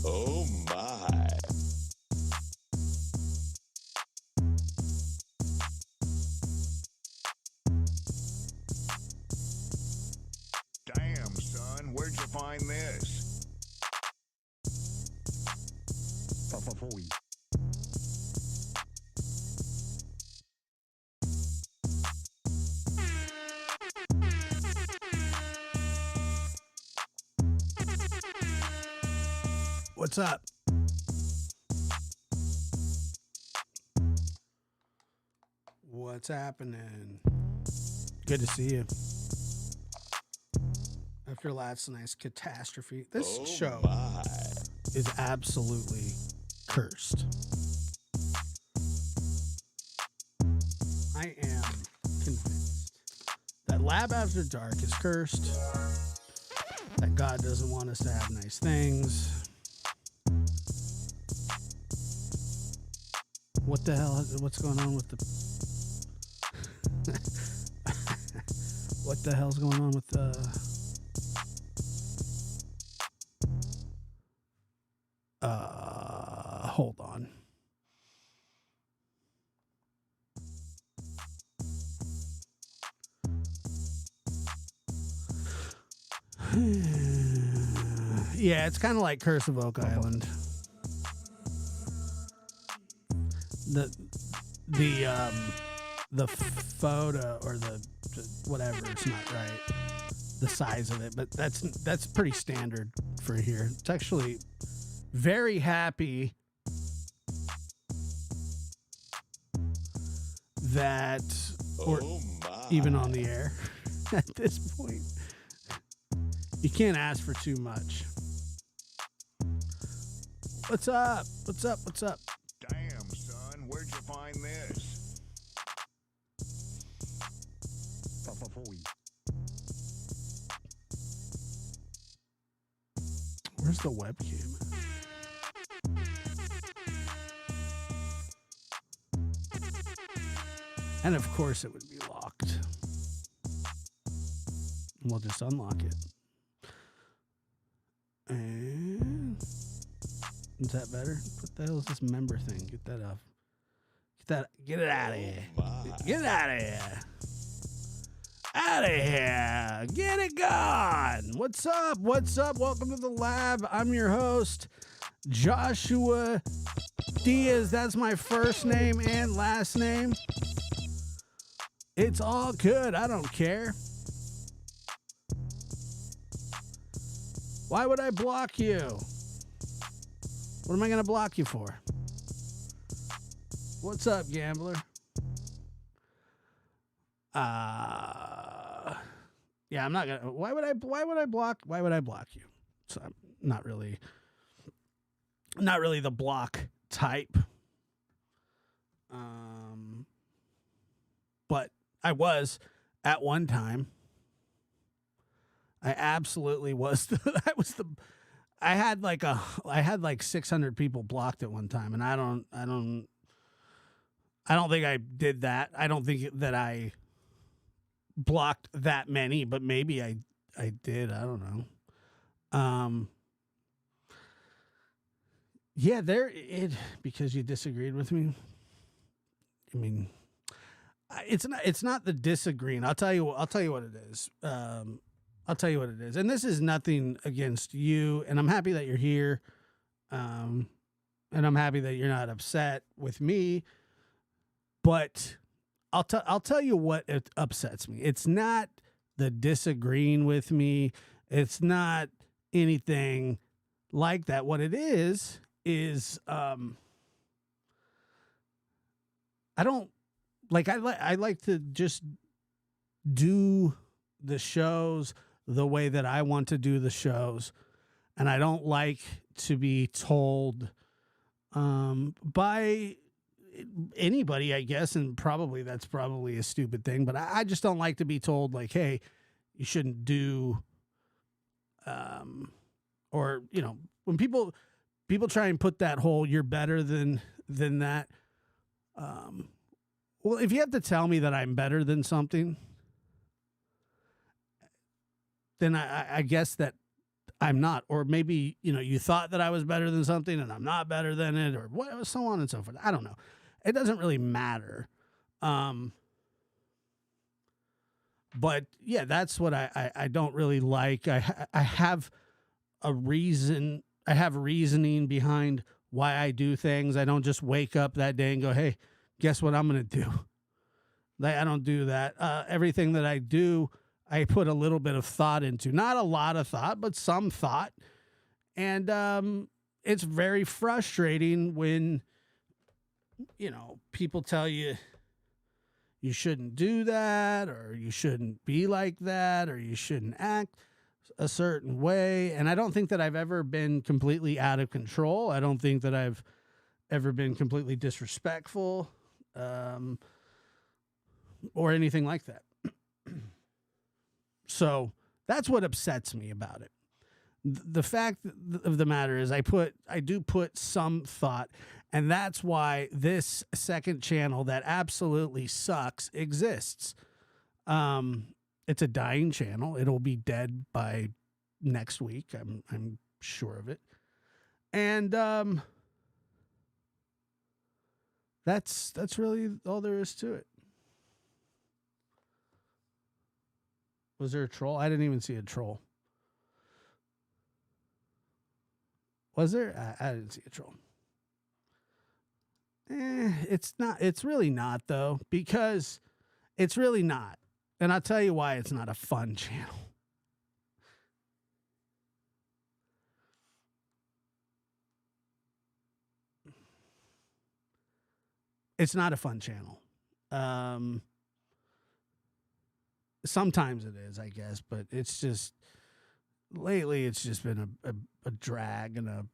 Oh my. Damn, son, where'd you find this? What's up? What's happening? Good to see you. After last night's catastrophe, this show is absolutely cursed. I am convinced that Lab After Dark is cursed, that God doesn't want us to have nice things. What the hell? What's going on with the... What the hell's going on with the... Hold on. Yeah, it's kind of like Curse of Oak Island. The photo or the whatever, it's not right. The size of it, but that's pretty standard for here. It's actually very happy that or even on the air at this point. You can't ask for too much. What's up? What's up? What's up? Damn, son, where'd you find this? Where's the webcam? And of course it would be locked. We'll just unlock it. And is that better? What the hell is this member thing? Get that off. Get it out of here. Get it out of here. Out of here. Get it gone. What's up? What's up? Welcome to the lab. I'm your host, Joshua Diaz. That's my first name and last name. It's all good. I don't care. Why would I block you? What am I going to block you for? What's up, gambler? Yeah, I'm not gonna. Why would I block you? So I'm not really the block type. But I was at one time. I absolutely was. I had like 600 people blocked at one time, and I don't think I did that. I don't think that I blocked that many, but maybe I did. I don't know. Yeah, because you disagreed with me. I mean, it's not the disagreeing. I'll tell you what it is. I'll tell you what it is. And this is nothing against you, and I'm happy that you're here. And I'm happy that you're not upset with me. But I'll tell you what it upsets me. It's not the disagreeing with me. It's not anything like that. What it is I don't like. I like to just do the shows the way that I want to do the shows, and I don't like to be told by anybody, I guess, and that's probably a stupid thing, but I just don't like to be told, like, hey, you shouldn't do, or, you know, when people try and put that whole you're better than that, well, if you have to tell me that I'm better than something, then I guess that I'm not. Or maybe, you thought that I was better than something and I'm not better than it, or what, so on and so forth. I don't know. It doesn't really matter. But yeah, that's what I don't really like. I have a reason. I have reasoning behind why I do things. I don't just wake up that day and go, "Hey, guess what I'm going to do?" I don't do that. Everything that I do, I put a little bit of thought into. Not a lot of thought, but some thought. And it's very frustrating when people tell you you shouldn't do that, or you shouldn't be like that, or you shouldn't act a certain way. And I don't think that I've ever been completely out of control. I don't think that I've ever been completely disrespectful, or anything like that. So that's what upsets me about it. The fact of the matter is I do put some thought, and that's why this second channel that absolutely sucks exists. It's a dying channel. It'll be dead by next week. I'm sure of it. And that's really all there is to it. Was there a troll? I didn't even see a troll. Was there? I didn't see a troll. It's not. It's really not, though, because it's really not. And I'll tell you why it's not a fun channel. It's not a fun channel. Sometimes it is, I guess, but it's just lately it's just been a drag and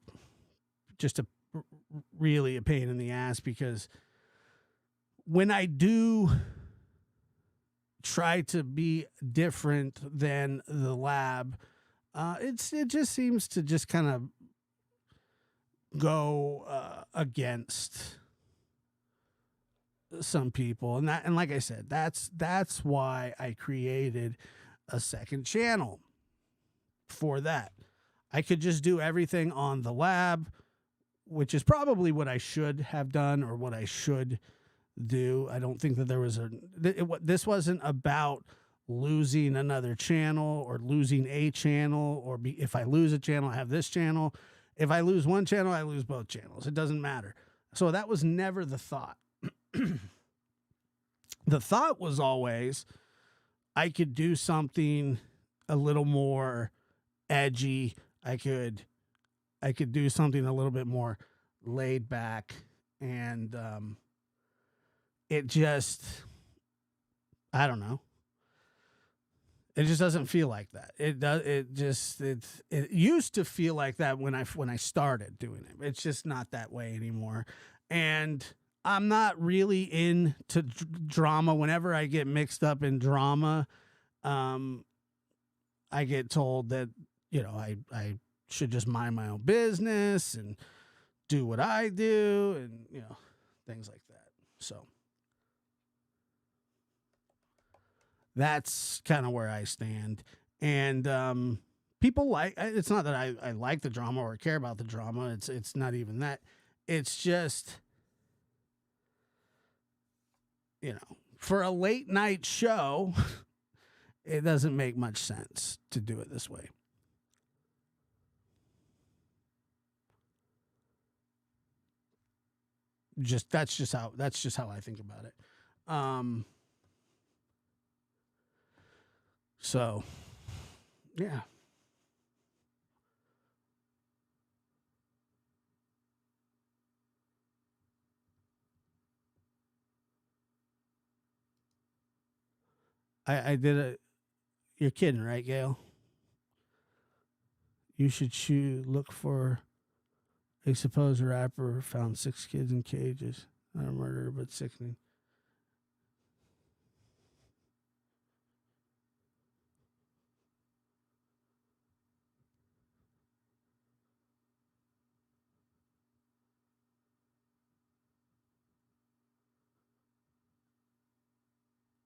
really a pain in the ass, because when I do try to be different than the lab, it just seems to just kind of go against some people, and like I said, that's why I created a second channel for that. I could just do everything on the lab, which is probably what I should have done, or what I should do. I don't think that there was this wasn't about losing another channel or losing a channel, or if I lose a channel, I have this channel. If I lose one channel, I lose both channels. It doesn't matter. So that was never the thought. The thought was always I could do something a little more edgy. I could do something a little bit more laid back, and it just, I don't know. It just doesn't feel like that. It used to feel like that when I started doing it. It's just not that way anymore. And I'm not really into drama. Whenever I get mixed up in drama, I get told that, I should just mind my own business and do what I do, and, things like that. So that's kind of where I stand. And people it's not that I like the drama or care about the drama. It's not even that. It's just, for a late night show, it doesn't make much sense to do it this way. That's just how I think about it. So yeah. I did a. You're kidding, right, Gail? You should look for a supposed rapper found 6 kids in cages. Not a murderer, but sickening.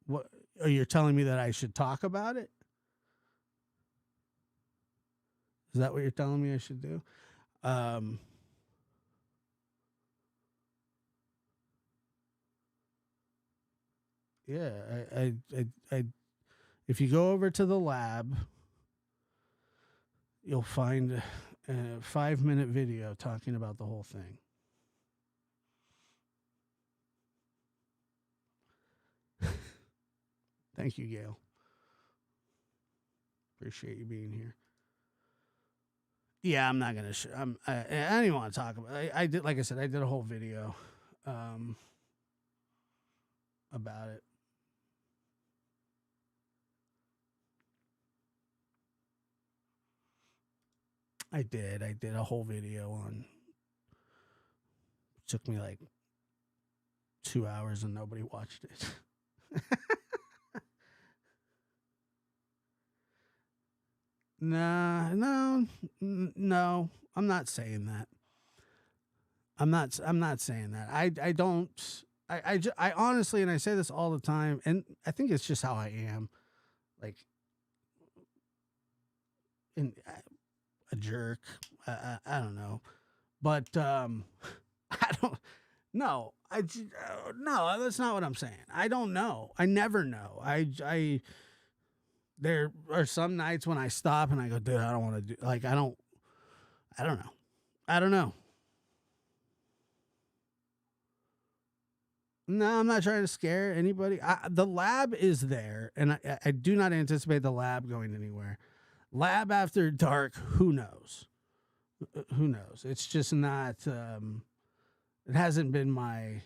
What are you telling me that I should talk about it? Is that what you're telling me I should do? Um, yeah, I if you go over to the lab, you'll find a 5-minute video talking about the whole thing. Thank you, Gail. Appreciate you being here. Yeah, I'm not gonna. I don't even want to talk about. I did, like I said, I did a whole video about it. I did. I did a whole video on. It took me like 2 hours and nobody watched it. No. I'm not saying that. I'm not saying that. I don't. I honestly, and I say this all the time, and I think it's just how I am. Like, in a jerk. I don't know, but I don't. No, no. That's not what I'm saying. I don't know. I never know. I there are some nights when I stop and I go, dude, I don't want to do. Like, I don't know. I don't know. No, I'm not trying to scare anybody. The lab is there, and I do not anticipate the lab going anywhere. Lab after dark, who knows? Who knows? It's just not. It hasn't been my.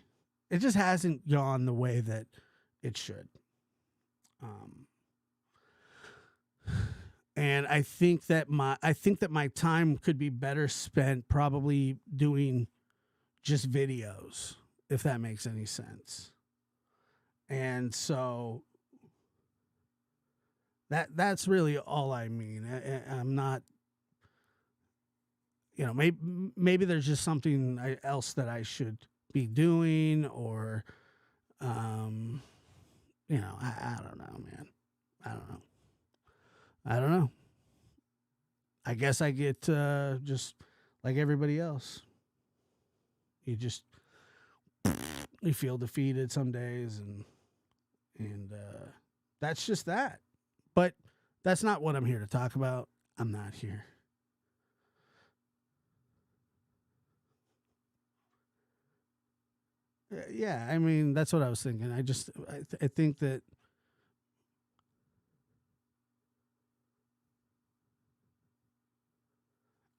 It just hasn't gone the way that it should. And I think that my time could be better spent probably doing just videos, if that makes any sense. And so that's really all I mean. I'm not, maybe there's just something else that I should be doing, or, I don't know, man. I don't know. I guess I get just like everybody else. You feel defeated some days, and that's just that. But that's not what I'm here to talk about. I'm not here. Yeah, I mean, that's what I was thinking. I think that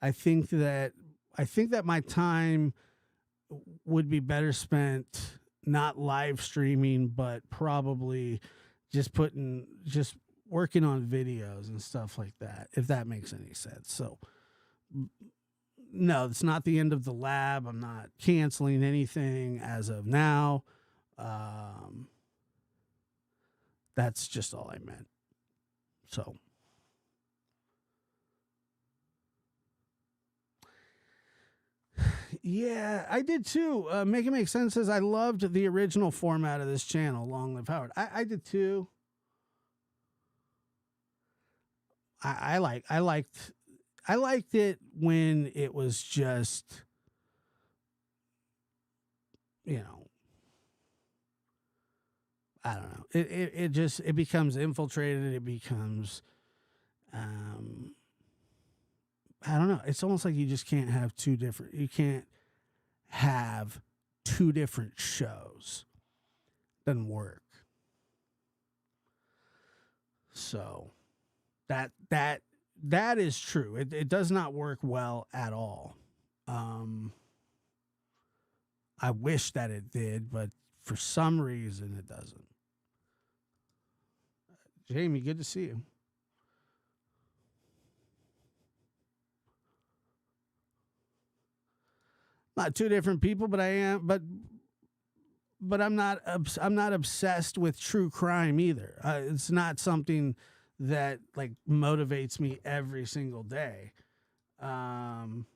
I think that my time would be better spent not live streaming, but probably just working on videos and stuff like that, if that makes any sense. So no, it's not the end of the lab. I'm not canceling anything as of now. That's just all I meant. So yeah, I did too. Make It Make Sense says I loved the original format of this channel. Long live Howard. I did too. I liked it when it was just, I don't know. It becomes infiltrated. It becomes, I don't know. It's almost like you just can't have you can't have two different shows. Doesn't work. So that is true. It does not work well at all. I wish that it did, but for some reason it doesn't. Jamie, good to see you. Not two different people, but I am. But I'm not. I'm not obsessed with true crime either. It's not something that like motivates me every single day. And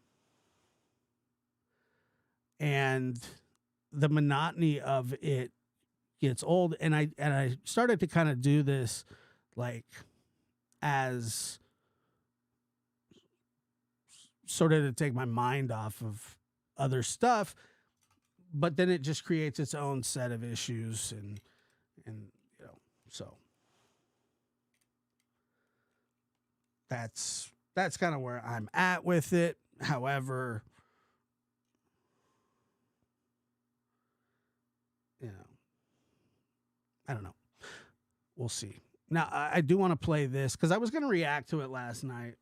the monotony of it gets old, and I started to kind of do this like as sort of to take my mind off of other stuff, but then it just creates its own set of issues and so that's kind of where I'm at with it. However, I don't know. We'll see. Now, I do want to play this because I was going to react to it last night.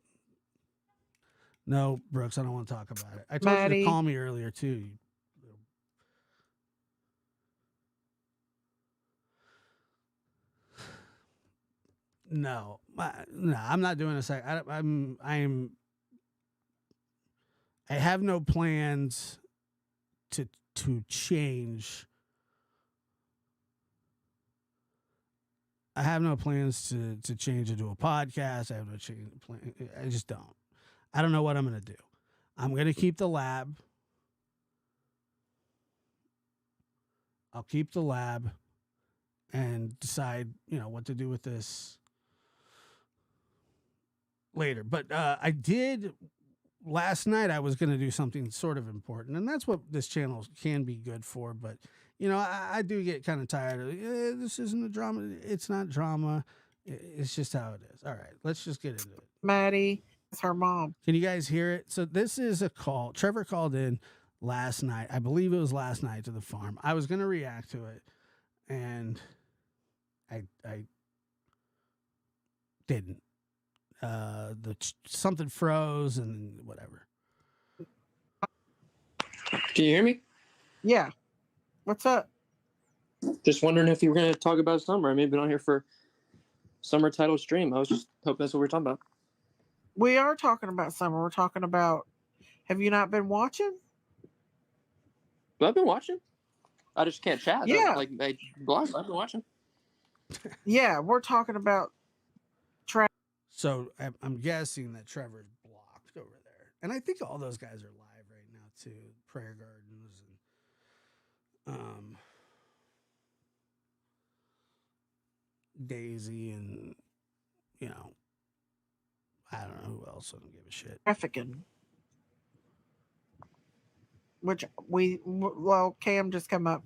No, Brooks, I don't want to talk about it. I told you to call me earlier, too. No, I'm not doing this. I have no plans to change. I have no plans to change it to a podcast. I have no plan. I just don't. I don't know what I'm going to do. I'm going to keep the lab. I'll keep the lab and decide, what to do with this later. But I did last night. I was going to do something sort of important, and that's what this channel can be good for. But I do get kind of tired of this isn't a drama. It's not drama. It's just how it is. All right, let's just get into it. Maddie, it's her mom. Can you guys hear it? So this is a call. Trevor called in last night. I believe it was last night to the farm. I was going to react to it, and I didn't. Something froze and whatever. Can you hear me? Yeah. What's up? Just wondering if you were going to talk about summer. I may have been on here for summer title stream. I was just hoping that's what we're talking about. We are talking about summer. We're talking about, have you not been watching? But I've been watching. I just can't chat. Yeah. I've been watching. Yeah, we're talking about So I'm guessing that Trevor's blocked over there. And I think all those guys are live right now too. Prayer Gardens and Daisy and I don't know who else. I don't give a shit. trafficking. Which Cam just come up.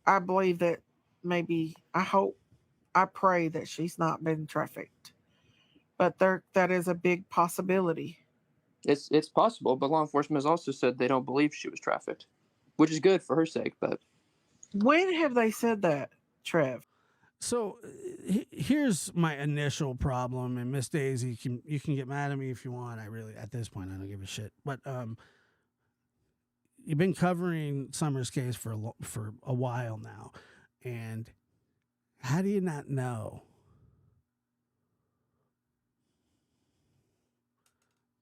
I believe that maybe, I pray that she's not been trafficked. But that is a big possibility. It's possible, but law enforcement has also said they don't believe she was trafficked, which is good for her sake. But when have they said that, Trev? So here's my initial problem, and Miss Daisy, you can get mad at me if you want. I really, at this point, I don't give a shit. But you've been covering Summer's case for a while now, and how do you not know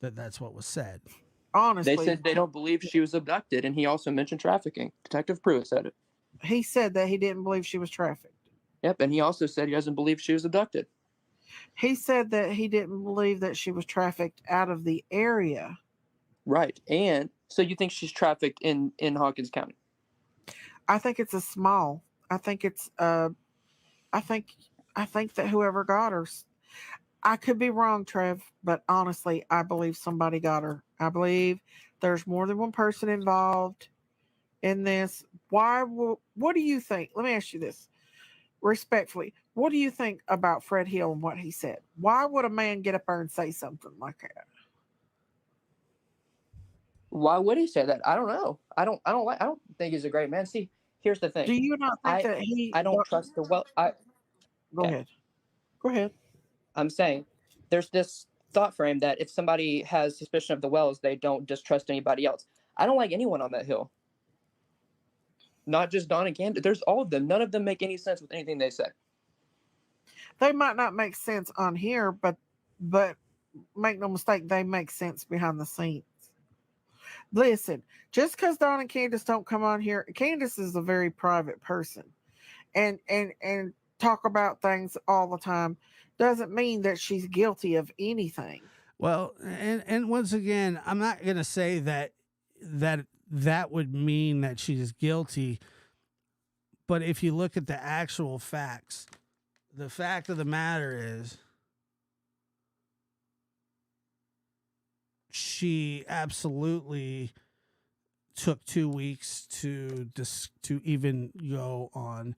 that's what was said? Honestly, they said they don't believe she was abducted, and he also mentioned trafficking. Detective Pruitt said it. He said that he didn't believe she was trafficked. Yep, and he also said he doesn't believe she was abducted. He said that he didn't believe that she was trafficked out of the area. Right, and so you think she's trafficked in Hawkins County? I think it's I think it's I think that whoever got her, I could be wrong, Trev, but honestly, I believe somebody got her. I believe there's more than one person involved in this. What do you think? Let me ask you this respectfully. What do you think about Fred Hill and what he said? Why would a man get up there and say something like that? Why would he say that? I don't know. I don't think he's a great man. See, here's the thing. Do you not think that I don't trust the well. Go ahead. I'm saying there's this thought frame that if somebody has suspicion of the wells, they don't distrust anybody else. I don't like anyone on that hill. Not just Don and Candace. There's all of them. None of them make any sense with anything they say. They might not make sense on here, but make no mistake, they make sense behind the scenes. Listen, just because Don and Candace don't come on here, Candace is a very private person, and talk about things all the time doesn't mean that she's guilty of anything. Well, and once again, I'm not going to say that would mean that she's guilty, but if you look at the actual facts, the fact of the matter is she absolutely took 2 weeks to even go on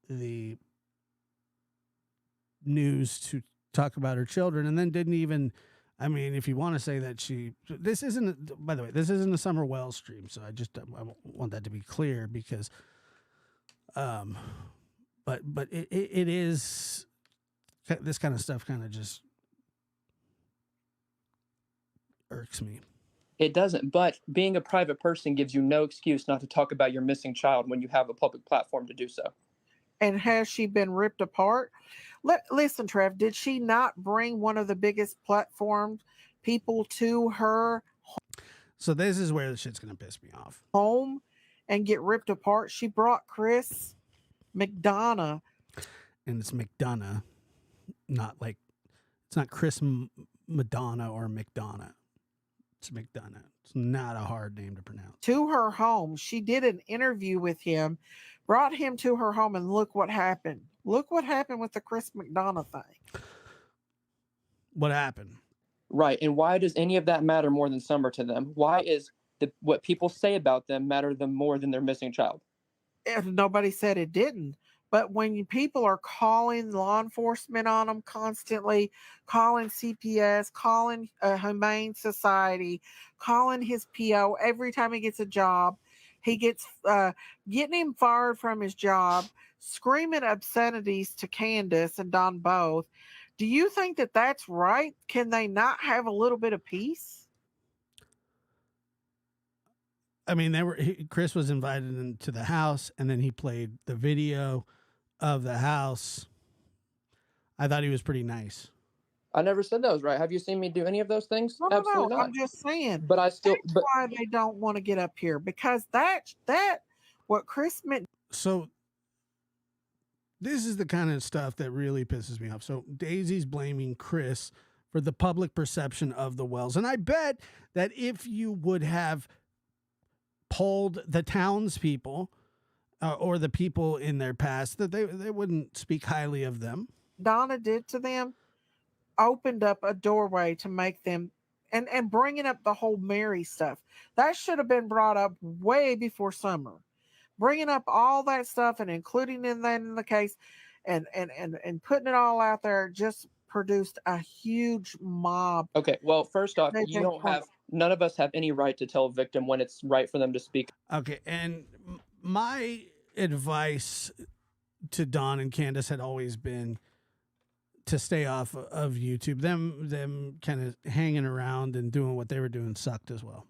the news to talk about her children, and then didn't even. I mean, if you want to say that this isn't. By the way, this isn't a Summer Wells stream, so I want that to be clear because, but it is this kind of stuff kind of just irks me. It doesn't, but being a private person gives you no excuse not to talk about your missing child when you have a public platform to do so. And has she been ripped apart? Listen, Trev, did she not bring one of the biggest platform people to her So this is where the shit's gonna piss me off. home and get ripped apart? She brought Chris McDonough. And it's McDonough, not like it's not Chris Madonna or McDonough. It's McDonough. It's not a hard name to pronounce. To her home. She did an interview with him, brought him to her home, and look what happened. Look what happened with the Chris McDonough thing. What happened? Right. And why does any of that matter more than Summer to them? Why is what people say about them matter them more than their missing child? And nobody said it didn't. But when people are calling law enforcement on them constantly, calling CPS, calling Humane Society, calling his PO every time he gets a job, he gets getting him fired from his job, screaming obscenities to Candace and Don both. Do you think that that's right? Can they not have a little bit of peace? I mean, Chris was invited into the house, and then he played the video of the house. I thought he was pretty nice. I never said that was right. Have you seen me do any of those things? No, Absolutely not. I'm just saying. But that's why they don't want to get up here, because that what Chris meant. So this is the kind of stuff that really pisses me off. So Daisy's blaming Chris for the public perception of the Wells, and I bet that if you would have polled the townspeople or the people in their past, that they wouldn't speak highly of them. Donna did to them, opened up a doorway to make them, and bringing up the whole Mary stuff. That should have been brought up way before Summer. Bringing up all that stuff and including in that in the case and putting it all out there just produced a huge mob. Okay, well, first off, none of us have any right to tell a victim when it's right for them to speak. Okay, and my advice to Don and Candace had always been to stay off of YouTube. Them kind of hanging around and doing what they were doing sucked as well.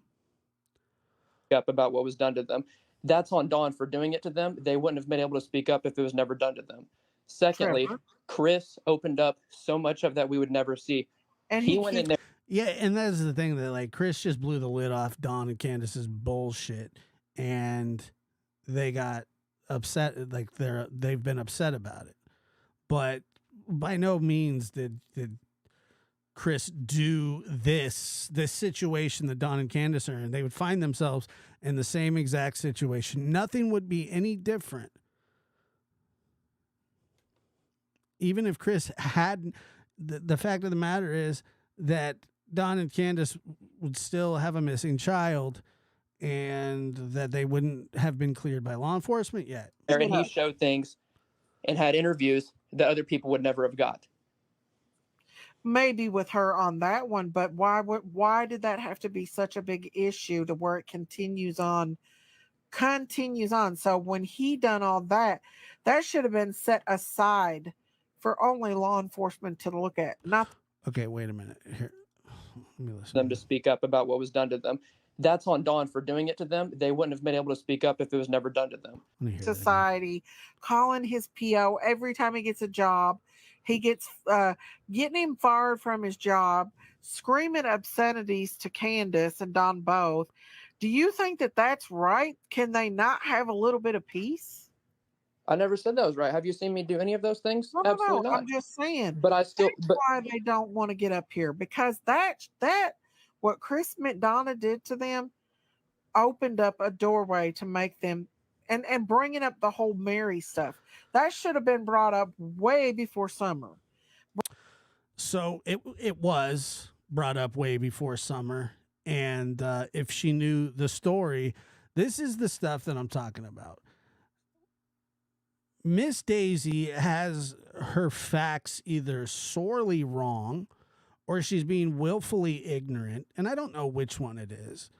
Up about what was done to them. That's on Dawn for doing it to them. They wouldn't have been able to speak up if it was never done to them. Secondly, Trevor. Chris opened up so much of that we would never see. And he went in there. Yeah, and that's the thing, that like Chris just blew the lid off Dawn and Candace's bullshit, and they got upset. Like they've been upset about it, but by no means did Chris do this situation that Dawn and Candace are in. They would find themselves in the same exact situation. Nothing would be any different. Even if Chris hadn't, the fact of the matter is that Dawn and Candace would still have a missing child, and that they wouldn't have been cleared by law enforcement yet. And he showed things and had interviews that other people would never have got. Maybe with her on that one, but why did that have to be such a big issue to where it continues on? So when he done all that, that should have been set aside for only law enforcement to look at. Not okay. Wait a minute. Here, let me listen. Them to speak up about what was done to them. That's on Dawn for doing it to them. They wouldn't have been able to speak up if it was never done to them. Society, calling his PO every time he gets a job. He gets getting him fired from his job, screaming obscenities to Candace and Don both. Do you think that that's right? Can they not have a little bit of peace? I never said that was right. Have you seen me do any of those things? No, Absolutely not. I'm just saying. But that's why they don't want to get up here, because that what Chris McDonough did to them opened up a doorway to make them, and bringing up the whole Mary stuff. That should have been brought up way before Summer. So it was, brought up way before Summer. And if she knew the story, this is the stuff that I'm talking about. Miss Daisy has her facts either sorely wrong or she's being willfully ignorant. And I don't know which one it is,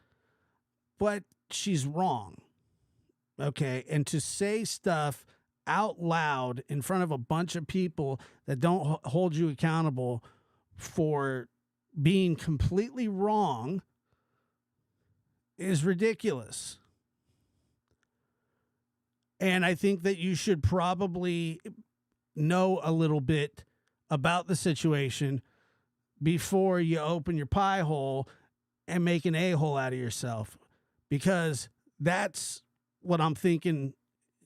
but she's wrong. Okay. And to say stuff out loud in front of a bunch of people that don't hold you accountable for being completely wrong is ridiculous. And I think that you should probably know a little bit about the situation before you open your pie hole and make an a-hole out of yourself, because that's what I'm thinking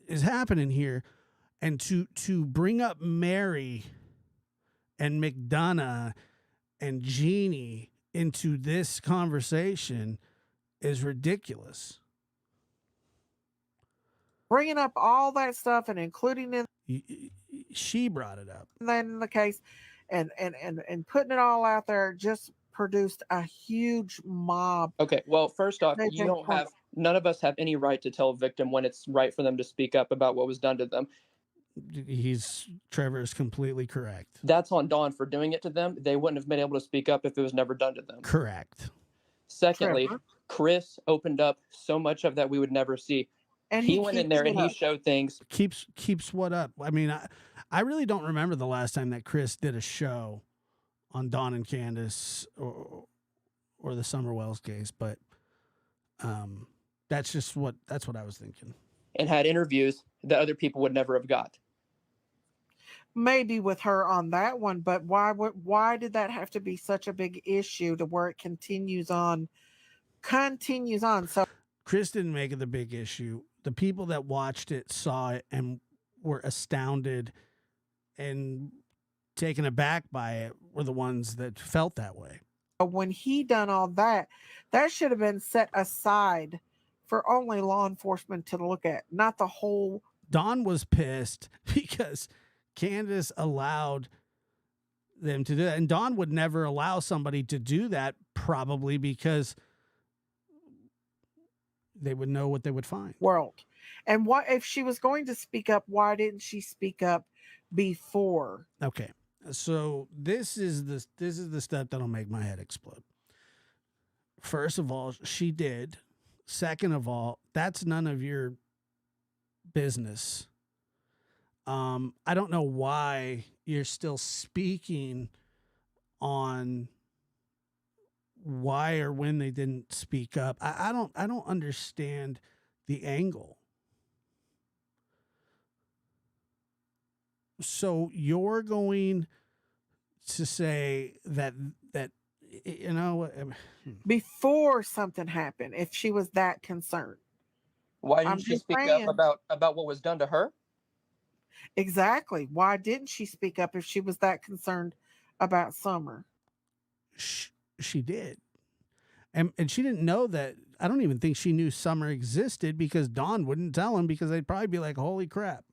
is happening here. And to bring up Mary and McDonough and Jeannie into this conversation is ridiculous. Bringing up all that stuff and including in She brought it up. that in the case and putting it all out there just produced a huge mob. Okay, well, first off, They you take don't point. have, none of us have any right to tell a victim when it's right for them to speak up about what was done to them. Trevor is completely correct. That's on Dawn for doing it to them. They wouldn't have been able to speak up if it was never done to them. Correct. Secondly, Trevor. Chris opened up so much of that we would never see. And He went in keeps there it and he up. showed things. Keeps what up? I mean, I really don't remember the last time that Chris did a show on Dawn and Candace or the Summer Wells case, but that's what I was thinking. And had interviews that other people would never have got. Maybe with her on that one, but why did that have to be such a big issue to where it continues on? So Chris didn't make it the big issue. The people that watched it saw it and were astounded and taken aback by it were the ones that felt that way. when he done all that, that should have been set aside for only law enforcement to look at, not the whole. Dawn was pissed because Candace allowed them to do that. And Dawn would never allow somebody to do that, probably because they would know what they would find. World. And what if she was going to speak up? Why didn't she speak up before? Okay. So this is the step that'll make my head explode. First of all, she did. Second of all, that's none of your business. I don't know why you're still speaking on why or when they didn't speak up. I don't understand the angle. So you're going to say that you know Before something happened, if she was that concerned. Why I'm didn't she just speak saying. up about what was done to her? Exactly. Why didn't she speak up if she was that concerned about Summer? she did. And she didn't know that. I don't even think she knew Summer existed because Dawn wouldn't tell him, because they'd probably be like, holy crap.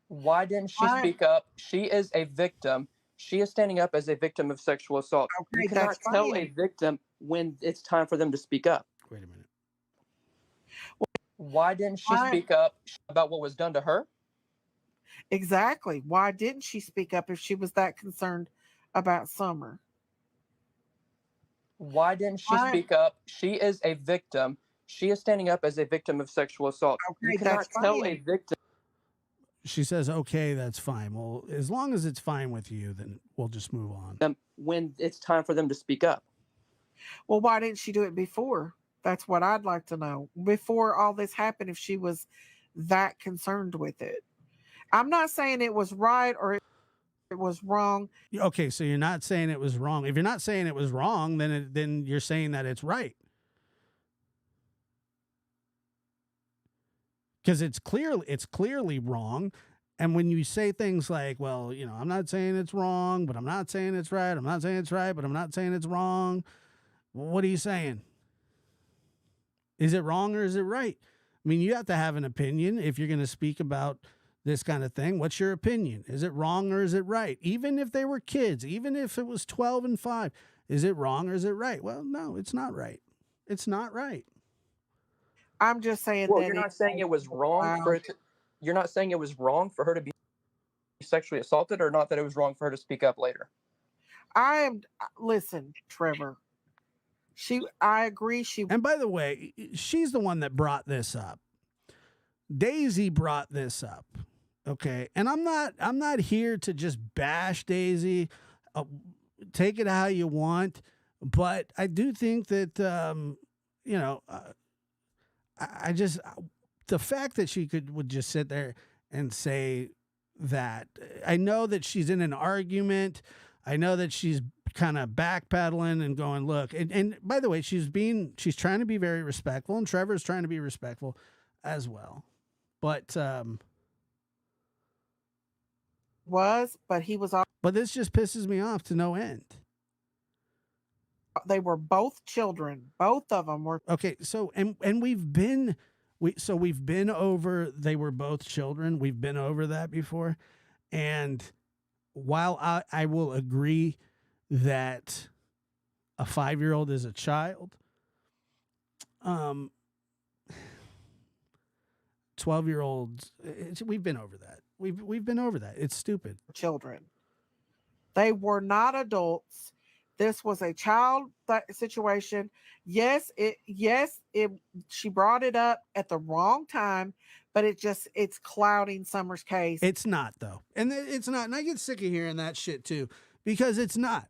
Why didn't she speak up? She is a victim. She is standing up as a victim of sexual assault. Okay, You cannot that's tell fine. a victim when it's time for them to speak up. Wait a minute. Why didn't she speak up about what was done to her? Exactly. Why didn't she speak up if she was that concerned about Summer? Why didn't she speak up? She is a victim. She is standing up as a victim of sexual assault. Okay, You cannot that's tell fine. a victim. She says, okay, that's fine. Well, as long as it's fine with you, then we'll just move on. When it's time for them to speak up. Well, why didn't she do it before? That's what I'd like to know. Before all this happened, if she was that concerned with it. I'm not saying it was right or it was wrong. Okay, so you're not saying it was wrong. If you're not saying it was wrong, then you're saying that it's right. Because it's clearly wrong. And when you say things like, well, you know, I'm not saying it's wrong, but I'm not saying it's right. I'm not saying it's right, but I'm not saying it's wrong. What are you saying? Is it wrong or is it right? I mean, you have to have an opinion if you're going to speak about this kind of thing. What's your opinion? Is it wrong or is it right? Even if they were kids, even if it was 12 and 5, is it wrong or is it right? Well, no, it's not right. It's not right. I'm just saying Well, that you're not saying it was wrong for it to, you're not saying it was wrong for her to be sexually assaulted, or not that it was wrong for her to speak up later. Listen, Trevor. I agree. And by the way, she's the one that brought this up. Daisy brought this up. Okay. And I'm not here to just bash Daisy. Take it how you want. But I do think that, I just, the fact that she would just sit there and say that, I know that she's in an argument. I know that she's kind of backpedaling and going, look, and by the way, she's trying to be very respectful, and Trevor's trying to be respectful as well. But he was. But this just pisses me off to no end. They were both children. Both of them were. Okay, so and we've been over they were both children. We've been over that before. And while I will agree that a 5-year-old is a child, 12-year-olds, we've been over that. We've been over that. It's stupid. Children. They were not adults. This was a child situation. Yes, she brought it up at the wrong time, but it's clouding Summer's case. It's not, though. And it's not. And I get sick of hearing that shit too, because it's not.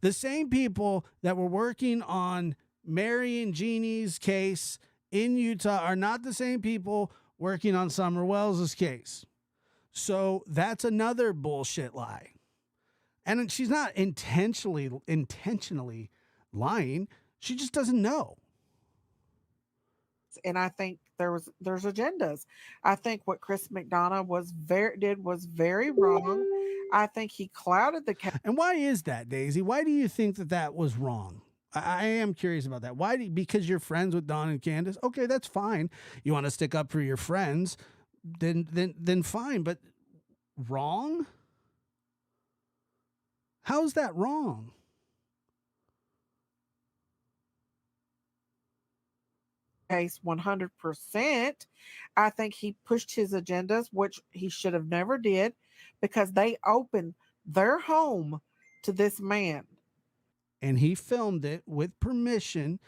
The same people that were working on Mary and Jeannie's case in Utah are not the same people working on Summer Wells's case. So that's another bullshit lie. And she's not intentionally lying. She just doesn't know. And I think there's agendas. I think what Chris McDonough did was very wrong. I think he clouded the case. And why is that, Daisy? Why do you think that was wrong? I am curious about that. Why? Because you're friends with Don and Candace? Okay, that's fine. You want to stick up for your friends, then fine. But wrong? How's that wrong? Case 100%. I think he pushed his agendas, which he should have never did, because they opened their home to this man. And he filmed it with permission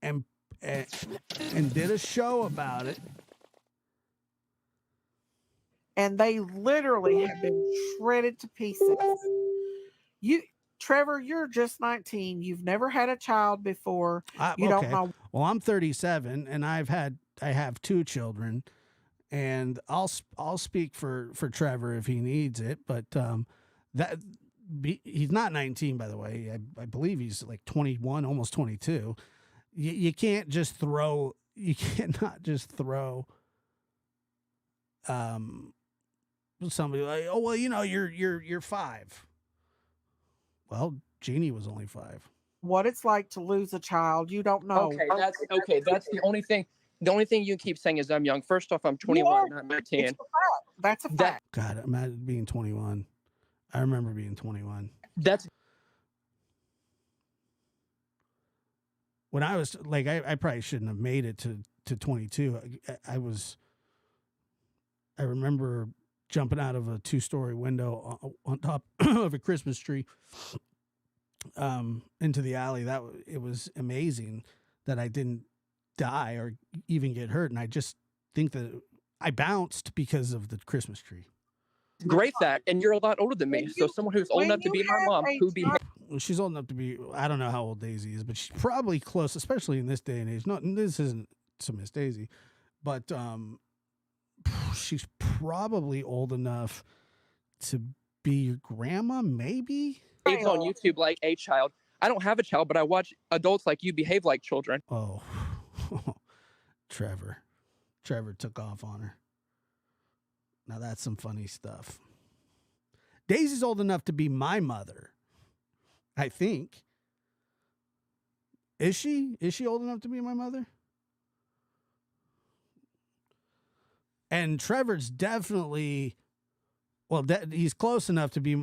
and did a show about it. And they literally have been shredded to pieces. Trevor, you're just 19. You've never had a child before. You don't know. Well, I'm 37 and I have 2 children, and I'll speak for Trevor if he needs it, but he's not 19, by the way. I believe he's like 21, almost 22. You cannot just throw somebody like, oh well, you're 5. Well, Jeannie was only 5. What it's like to lose a child, you don't know. Okay, that's the only thing. The only thing you keep saying is I'm young. First off, I'm 21, not 19. That's a fact. God, imagine being 21. I remember being 21. That's when I was like, I probably shouldn't have made it to 22. I remember jumping out of a 2-story window on top of a Christmas tree into the alley. It was amazing that I didn't die or even get hurt. And I just think that I bounced because of the Christmas tree. great that. And you're a lot older than me. So someone who's old enough to be my mom, who be She's old enough to be, I don't know how old Daisy is, but she's probably close, especially in this day and age. No, this isn't to Miss Daisy, but she's probably old enough to be your grandma, maybe? behaves on YouTube like a child. I don't have a child, but I watch adults like you behave like children. Oh, Trevor took off on her. Now that's some funny stuff. Daisy's old enough to be my mother, I think. Is she? Is she old enough to be my mother? And Trevor's definitely, well, he's close enough to be,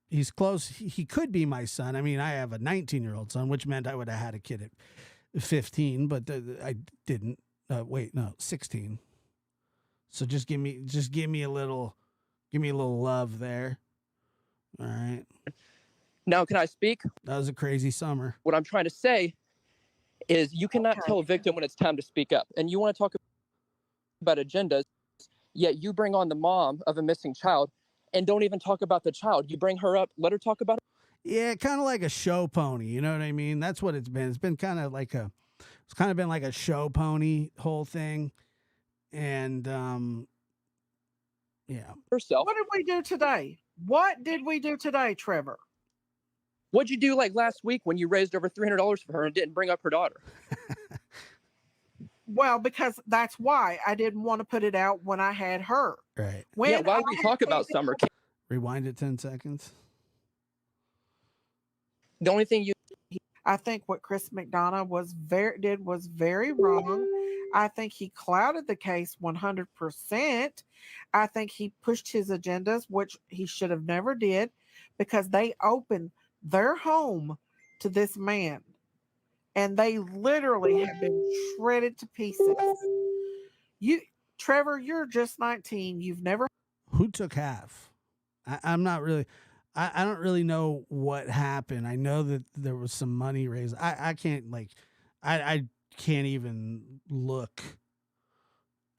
he's close. He could be my son. I mean, I have a 19-year-old son, which meant I would have had a kid at 15, but I didn't. Wait, no, 16. So just give me a little love there. All right. Now, can I speak? That was a crazy summer. What I'm trying to say is you cannot Okay. tell a victim when it's time to speak up. And you want to talk about agendas, yet you bring on the mom of a missing child and don't even talk about the child. You bring her up, let her talk about it. Yeah, kind of like a show pony. You know what I mean? That's what it's been. It's been kind of like it's kind of been like a show pony whole thing. And yeah. herself. What did we do today? What did we do today, Trevor? What'd you do like last week when you raised over $300 for her and didn't bring up her daughter? Well, because that's why I didn't want to put it out when I had her. Right. When Yeah, why I did we had talk about Candace- Summer? Rewind it 10 seconds. The only thing you I think what Chris McDonough was very wrong. I think he clouded the case 100%. I think he pushed his agendas, which he should have never did, because they opened their home to this man, and they literally have been shredded to pieces. Trevor, you're just 19. You've never. Who took half? I'm not really. I don't really know what happened. I know that there was some money raised. I can't I can't even look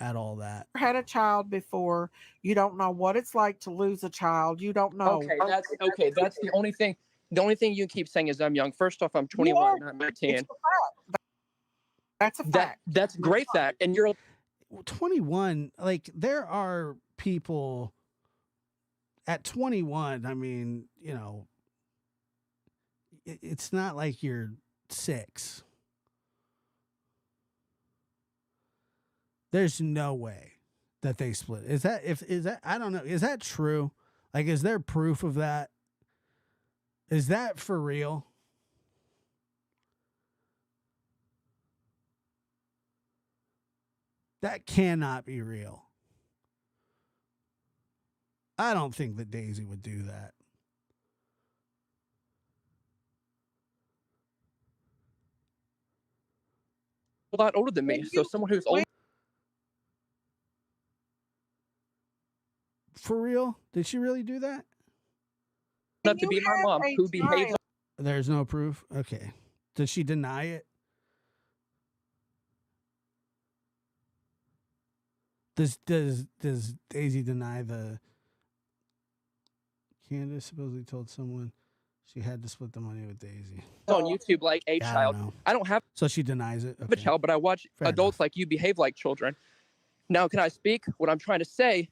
at all that. Had a child before. You don't know what it's like to lose a child. You don't know. okay. That's the only thing. The only thing you keep saying is I'm young. First off, I'm 21, not 19. It's a fact. That's a fact. That's great fact. And you're 21. Like, there are people at 21. I mean, you know, it's not like you're 6. There's no way that they split. Is that I don't know. Is that true? Like, is there proof of that? Is that for real? That cannot be real. I don't think that Daisy would do that. a lot older than me. So someone who's older. For real? Did she really do that? Enough to be my mom, who behaves. There's no proof. Okay. Does she deny it? Does Daisy deny the Candace supposedly told someone she had to split the money with Daisy? On YouTube like a child. I don't have So she denies it. a child, but I watch Fair adults enough. like you behave like children. Now, can I speak? What I'm trying to say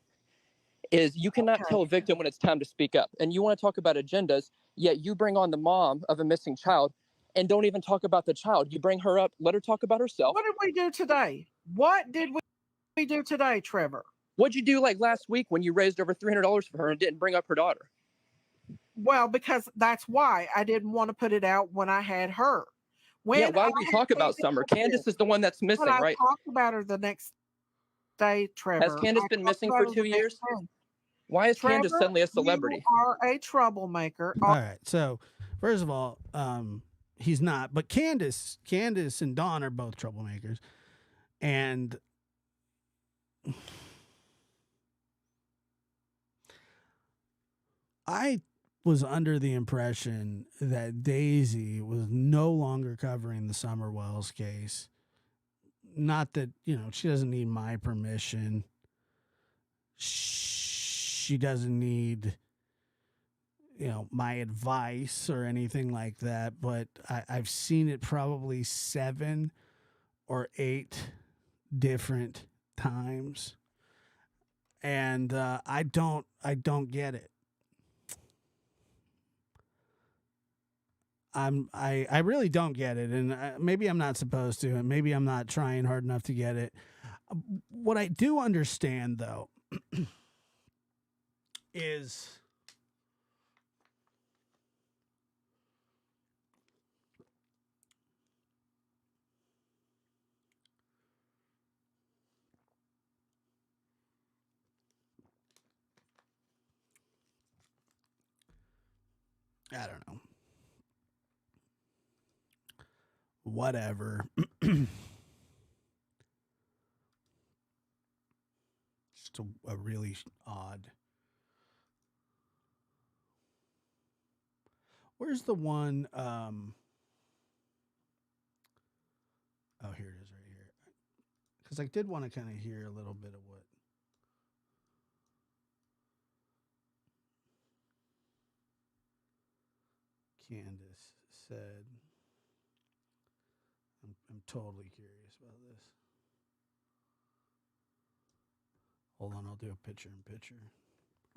is you cannot tell a victim when it's time to speak up. And you want to talk about agendas, yet you bring on the mom of a missing child and don't even talk about the child. You bring her up, let her talk about herself. What did we do today? What did we do today, Trevor? What'd you do like last week when you raised over $300 for her and didn't bring up her daughter? Well, because that's why I didn't want to put it out when I had her. Yeah, why did we talk about Summer? Candace is the one that's missing, But I right? talked about her the next day, Trevor. Has Candace been missing for 2 years? Why is Candace Trevor, suddenly a celebrity? You are a troublemaker. All right. So, first of all, he's not, but Candace and Dawn are both troublemakers. And I was under the impression that Daisy was no longer covering the Summer Wells case. Not that, you know, she doesn't need my permission. She doesn't need, you know, my advice or anything like that. But I've seen it probably 7 or 8 different times. And I don't get it. I really don't get it, and maybe I'm not supposed to, and maybe I'm not trying hard enough to get it. What I do understand, though, is I don't know. Whatever. Just a really odd. Where's the one? Oh, here it is, right here. Because I did want to kind of hear a little bit of what Candace said. I'm totally curious about this. Hold on, I'll do a picture in picture.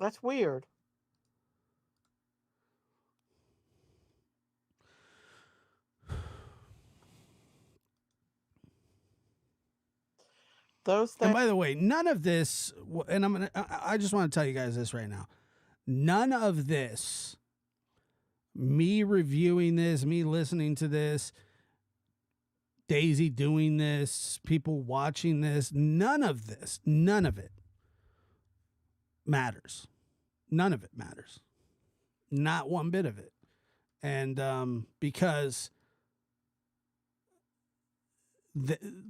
That's weird. Those And that by the way, none of this, and I just want to tell you guys this right now. None of this, me reviewing this, me listening to this, Daisy doing this, people watching this, none of it matters. None of it matters. Not one bit of it. And because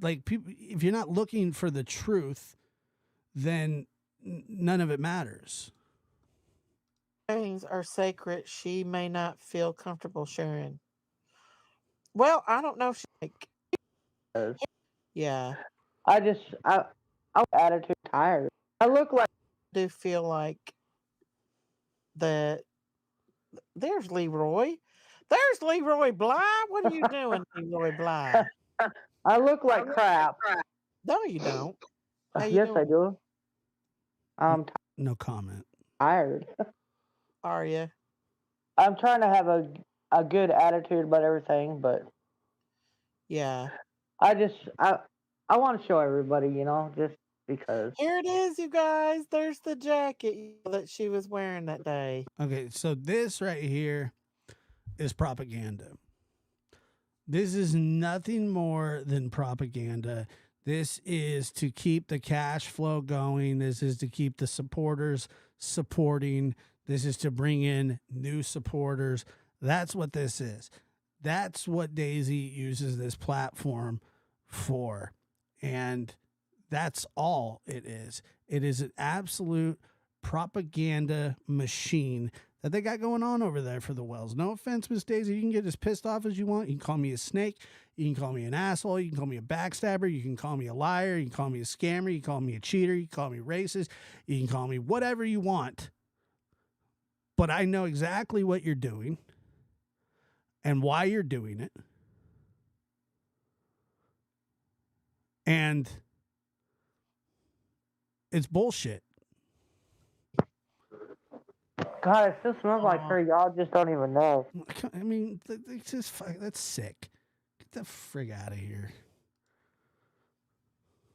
like people, if you're not looking for the truth, then none of it matters. things are sacred, she may not feel comfortable sharing. Well, I don't know if she like. Yeah, I attitude tired. I look like I do feel like that. There's Leroy. There's Leroy Bly. What are you doing, Leroy Bly? I look like crap. No, you don't. How you Yes, I doing? do. I'm No comment. tired. Are you? I'm trying to have a good attitude about everything, but Yeah. I just I want to show everybody, just because. Here it is, you guys. There's the jacket that she was wearing that day. Okay, so this right here is propaganda. This is nothing more than propaganda. This is to keep the cash flow going. This is to keep the supporters supporting. This is to bring in new supporters. That's what this is. That's what Daisy uses this platform for. And that's all it is. It is an absolute propaganda machine that they got going on over there for the Wells. No offense, Miss Daisy. You can get as pissed off as you want. You can call me a snake. You can call me an asshole. You can call me a backstabber. You can call me a liar. You can call me a scammer. You can call me a cheater. You can call me racist. You can call me whatever you want. But I know exactly what you're doing and why you're doing it. And it's bullshit. God, it still smells like her. Y'all just don't even know. I mean, it's just that's sick. Get the frig out of here.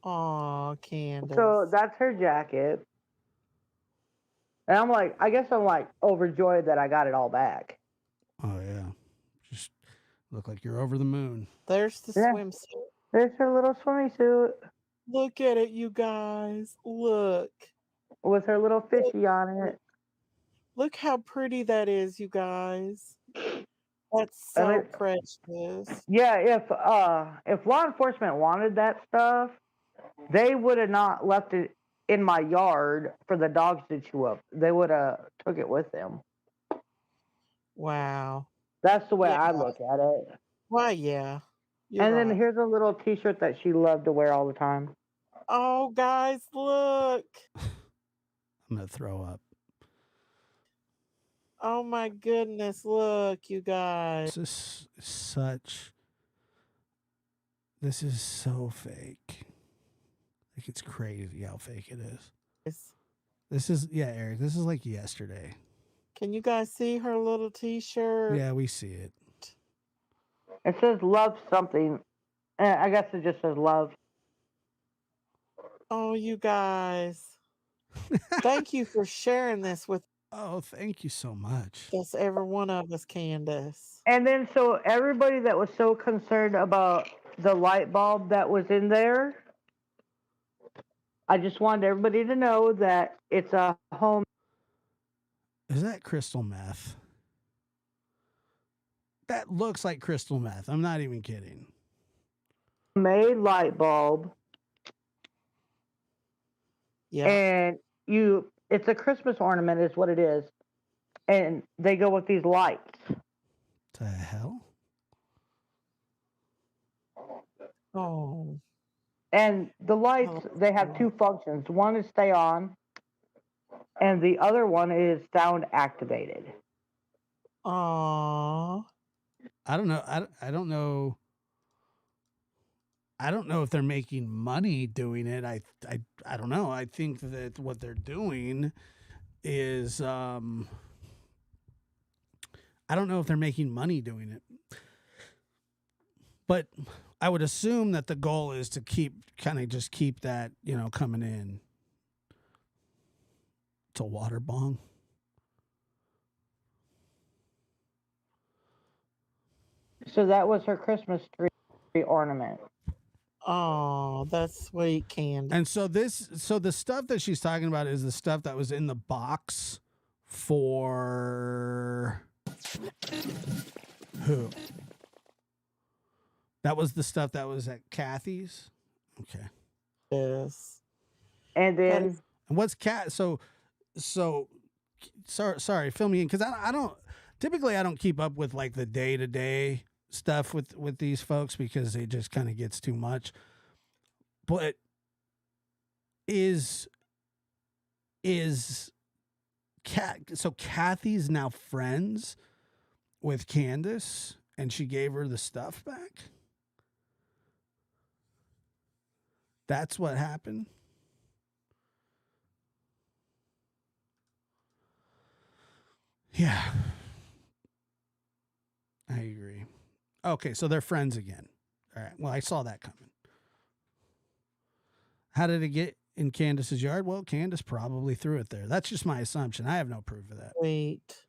Aw, Candace. So that's her jacket. And I guess I'm overjoyed that I got it all back. Oh yeah, just look like you're over the moon. There's the Yeah. swimsuit. There's her little swimming suit Look at it, you guys. Look. with her little fishy on it. Look how pretty that is, you guys. That's I so mean, precious. yeah, if law enforcement wanted that stuff, they would have not left it in my yard for the dogs to chew up. They would have took it with them. Wow. That's the way Yeah. I look at it. Why, yeah. You're And then right. here's a little T-shirt that she loved to wear all the time. Oh, guys, look. I'm gonna throw up. Oh my goodness, look, you guys. This is so fake. Like, it's crazy how fake it is. This is, yeah, Eric, this is like yesterday. Can you guys see her little t-shirt? Yeah, we see it. It says love something. I guess it just says love. Oh, you guys. Thank you for sharing this with Oh, thank you so much. us, every one of us, Candace. And then so everybody that was so concerned about the light bulb that was in there, I just wanted everybody to know that it's a home. Is that crystal meth? that looks like crystal meth. I'm not even kidding. Made light bulb, Yeah. and it's a Christmas ornament, is what it is, and they go with these lights. The hell? Oh. And the lights, they have two functions. One is stay on, and the other one is sound activated. Aww. I don't know. I don't know. I don't know if they're making money doing it. I don't know. I think that what they're doing is I don't know if they're making money doing it. But I would assume that the goal is to keep that, coming in. It's a water bong. So that was her Christmas tree ornament. Oh, that's sweet, Candy. And so the stuff that she's talking about is the stuff that was in the box for who? That was the stuff that was at Kathy's. Okay. Yes. And then And what's cat? So sorry, fill me in because I don't typically I don't keep up with like the day to day stuff with these folks because it just kind of gets too much. But is so Kathy's now friends with Candace and she gave her the stuff back? That's what happened? Yeah. I agree. Okay, so they're friends again. All right. Well, I saw that coming. How did it get in Candace's yard? Well, Candace probably threw it there. That's just my assumption. I have no proof of that. Sweet.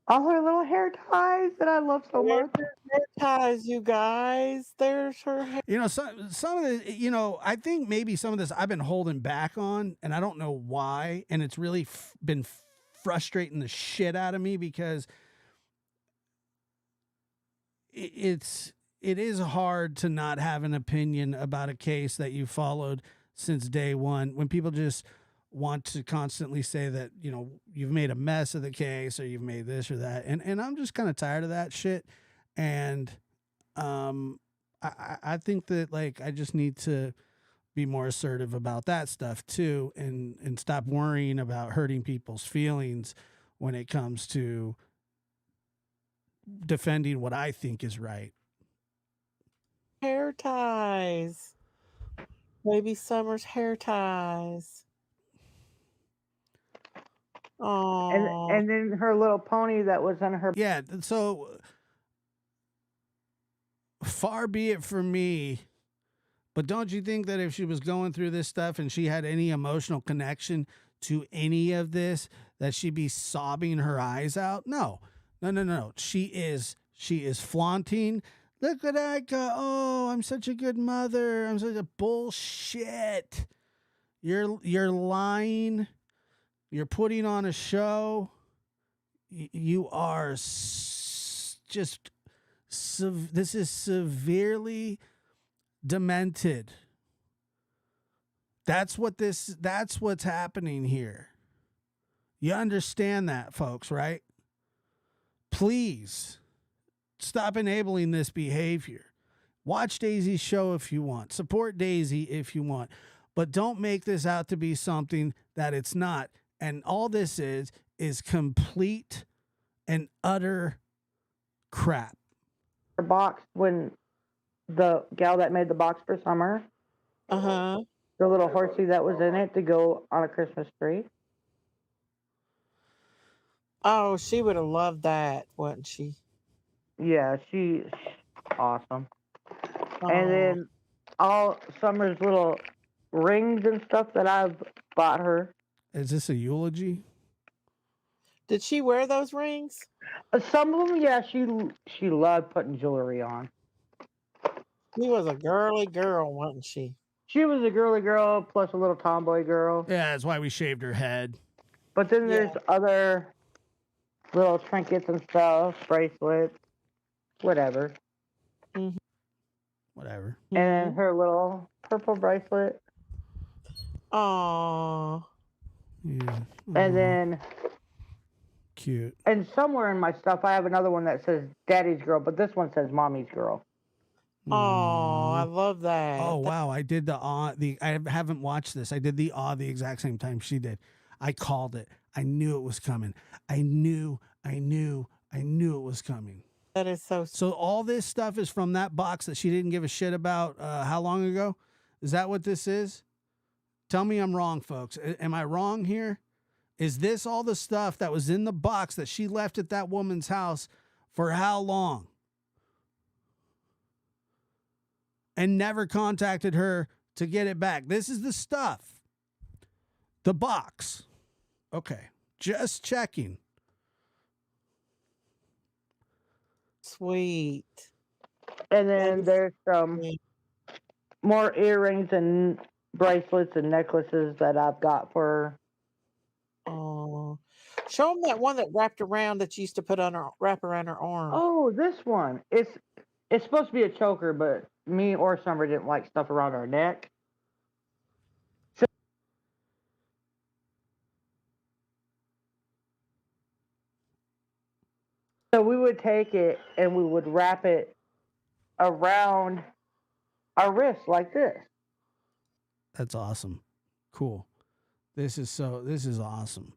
all her little hair ties that I love so much. Hair ties, you guys. There's her hair. Some of the, I think maybe some of this I've been holding back on, and I don't know why. And it's really been frustrating the shit out of me because it is hard to not have an opinion about a case that you followed since day one when people just want to constantly say that, you've made a mess of the case or you've made this or that. And I'm just kind of tired of that shit. And I think that like I just need to be more assertive about that stuff too and stop worrying about hurting people's feelings when it comes to defending what I think is right. Hair ties. Baby Summer's hair ties. Oh. And then her little pony that was in her. Yeah, so far be it from me, but don't you think that if she was going through this stuff and she had any emotional connection to any of this, that she'd be sobbing her eyes out? No. She is flaunting. Look what I got. Oh, I'm such a good mother. I'm such a bullshit. You're lying. You're putting on a show. You are just. This is severely demented. That's what's happening here. You understand that, folks, right? Please stop enabling this behavior. Watch Daisy's show if you want. Support Daisy if you want. But don't make this out to be something that it's not. And all this is complete and utter crap. Her box when the gal that made the box for Summer. Uh-huh. The little horsey that was in it to go on a Christmas tree. Oh, she would have loved that, wouldn't she? Yeah, she's awesome. Oh. And then all Summer's little rings and stuff that I've bought her. Is this a eulogy? Did she wear those rings? Some of them, yeah, she loved putting jewelry on. She was a girly girl, wasn't she? She was a girly girl plus a little tomboy girl. Yeah, that's why we shaved her head. But then there's other little trinkets and stuff, bracelets, whatever. Whatever. And then her little purple bracelet. Aww. Yeah. And Aw, then, cute. and somewhere in my stuff, I have another one that says Daddy's Girl, but this one says Mommy's Girl. Oh, I Aw. love that. Oh wow! I did the I haven't watched this. I did the the exact same time she did. I called it. I knew it was coming. I knew it was coming. That is so. So all this stuff is from that box that she didn't give a shit about. How long ago? Is that what this is? Tell me I'm wrong, folks. Am I wrong here? Is this all the stuff that was in the box that she left at that woman's house for how long? And never contacted her to get it back. This is the stuff. The box. Okay. Just checking. Sweet. And then is there's some sweet. more earrings and bracelets and necklaces that I've got for her. Oh, show them that one that wrapped around that you used to put on her wrap around her arm. Oh, this one. It's supposed to be a choker, but me or Summer didn't like stuff around our neck. So we would take it and we would wrap it around our wrist like this. That's awesome. Cool. This is awesome.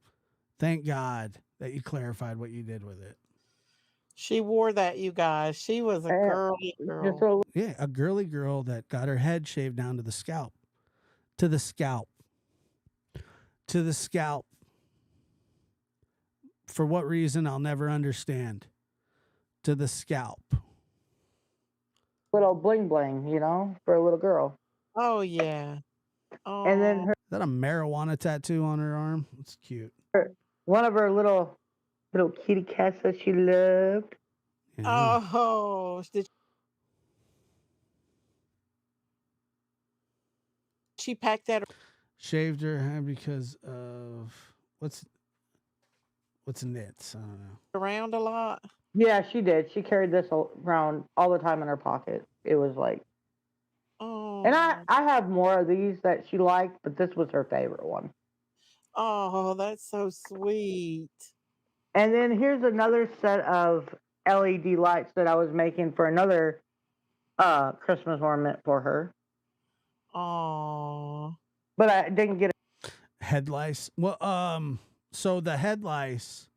Thank God that you clarified what you did with it. She wore that, you guys. She was a girly Just girl. a Yeah, a girly girl that got her head shaved down to the scalp. To the scalp. To the scalp. For what reason, I'll never understand. To the scalp. little bling bling, you know, for a little girl. Oh yeah. Oh. And then Is that a marijuana tattoo on her arm? It's cute. one of her little kitty cats that she loved. Yeah. Oh, did she pack that Shaved her head because of what's nits? I don't know. around a lot? Yeah, she did. She carried this around all the time in her pocket. It was like, Oh. and I have more of these that she liked, but this was her favorite one. Oh, that's so sweet. And then here's another set of LED lights that I was making for another Christmas ornament for her, Oh. but I didn't get it. Head lice. Well, so the head lice,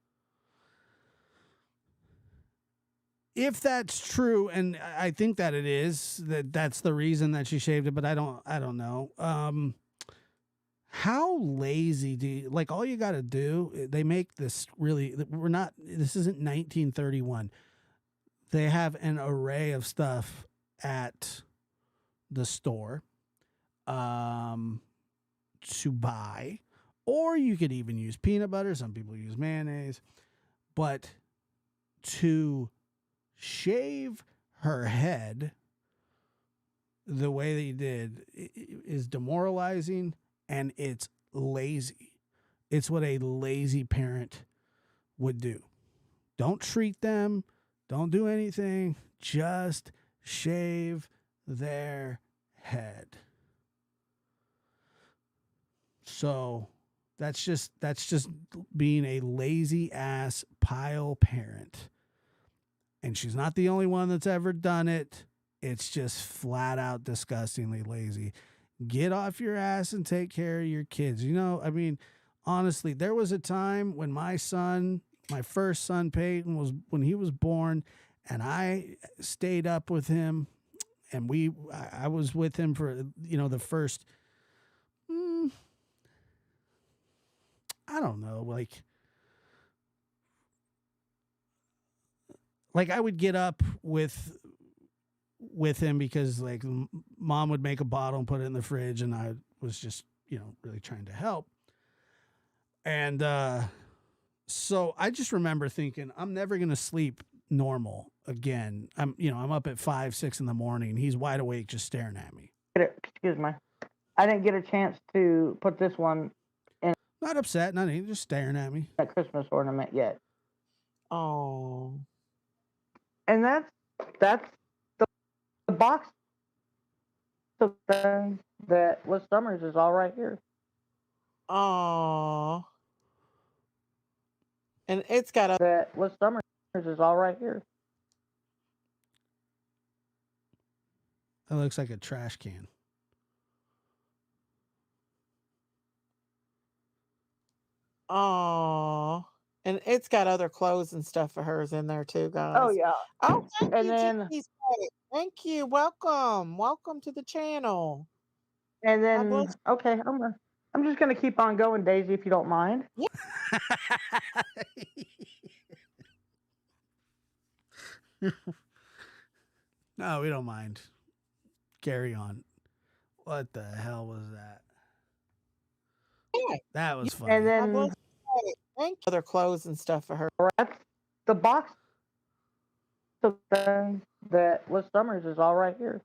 if that's true, and I think that it is, that's the reason that she shaved it, but I don't know. How lazy do you, like, all you got to do, they make this really, this isn't 1931. They have an array of stuff at the store to buy, or you could even use peanut butter. Some people use mayonnaise, but to shave her head the way they did is demoralizing, and it's lazy. It's what a lazy parent would do. Don't treat them. Don't do anything. Just shave their head. So that's just being a lazy ass pile parent. And she's not the only one that's ever done it. It's just flat out disgustingly lazy. Get off your ass and take care of your kids. You know, I mean, honestly, there was a time when my first son, Peyton, when he was born, and I stayed up with him, and I was with him for, the first, I don't know, like I would get up with him because like mom would make a bottle and put it in the fridge, and I was just, really trying to help. And so I just remember thinking, I'm never going to sleep normal again. I'm up at 5, 6 in the morning. He's wide awake, just staring at me. Excuse me. I didn't get a chance to put this one Not upset, not anything, just staring at me. a Christmas ornament yet. Oh. And that's the box of things that was Summers is all right here. Oh. And it's got a That was Summers is all right here. That looks like a trash can. oh. And it's got other clothes and stuff of hers in there too, Oh guys. yeah. Oh, thank And you, then Jimmy's Pet. Thank you. Welcome. Welcome to the channel. and God bless then okay, I'm just gonna keep on going, Daisy, if you don't mind. you. No, we don't mind. Carry on. What the hell was that? Yeah. That was And funny. God then bless you. Thank you. Other clothes and stuff of her. that's the box of things that was Summers is all right here.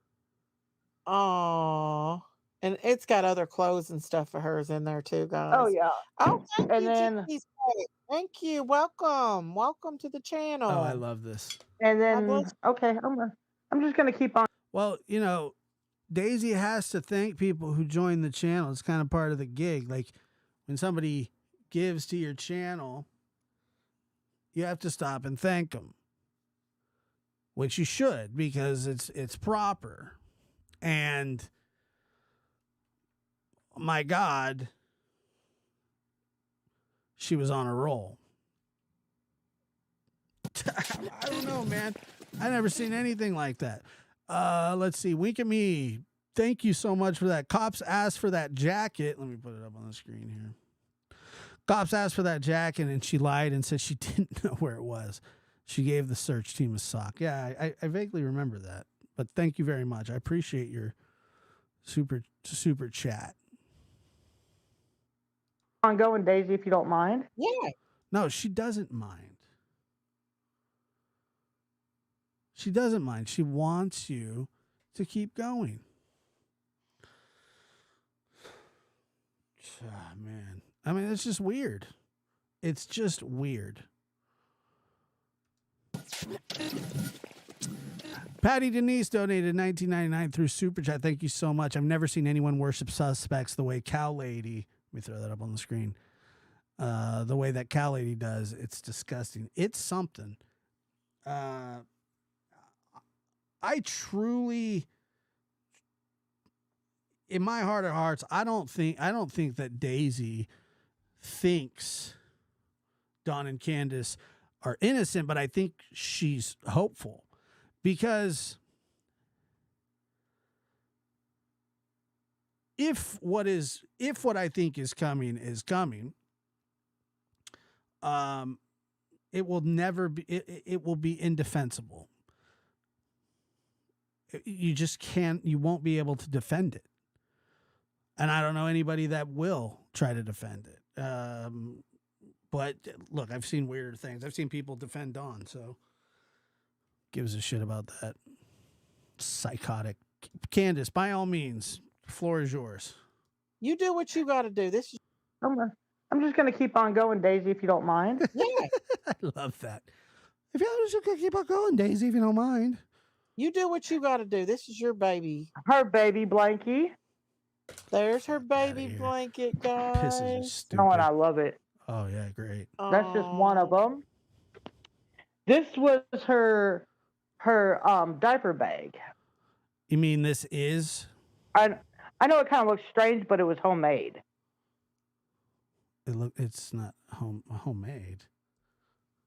Oh. And it's got other clothes and stuff of hers in there too, Oh guys. yeah. Oh, thank And you, then Jimmy's Pet. Thank you. Welcome. Welcome to the Oh, I channel. love this. and God bless then okay, I'm just gonna keep on. Well, you know, Daisy has to thank people who join the channel. It's kind of part of the gig. Like when somebody gives to your channel, you have to stop and thank them, which you should because it's proper. And my God, she was on a roll. I don't know, man. I never seen anything like that. Let's see. Wink at me. Thank you so much for that. Cops asked for that jacket. Let me put it up on the screen here. Cops asked for that jacket and she lied and said she didn't know where it was. She gave the search team a sock. Yeah, I vaguely remember that. But thank you very much. I appreciate your super chat. On going, Daisy, if you don't mind. Yeah. No, she doesn't mind. She doesn't mind. She wants you to keep going. Ah, man. I mean, it's just weird. It's just weird. Patty Denise donated $19.99 through Super Chat. Thank you so much. I've never seen anyone worship suspects the way Cow Lady. Let me throw that up on the screen. The way that Cow Lady does, it's disgusting. It's something. I truly, in my heart of hearts, I don't think that Daisy thinks Dawn and Candace are innocent, but I think she's hopeful because if what I think is coming, it will never be. It will be indefensible. You just can't. You won't be able to defend it. And I don't know anybody that will try to defend it. But look, I've seen weirder things. I've seen people defend Dawn, so gives a shit about that. Psychotic. Candace, by all means, the floor is yours. You do what you got to do. This is I'm just gonna keep on going, Daisy, if you don't mind. yeah. I love that. If you're just gonna keep on going, Daisy, if you don't mind. You do what you got to do. This is your baby. Her baby Blanky. There's her Outta baby here. blanket, Pisses me guys. stupid. Oh, and I love it. Oh yeah, great. That's just one of Oh. them. This was her diaper bag. You mean this is? I know it kind of looks strange, but it was homemade. It's not homemade.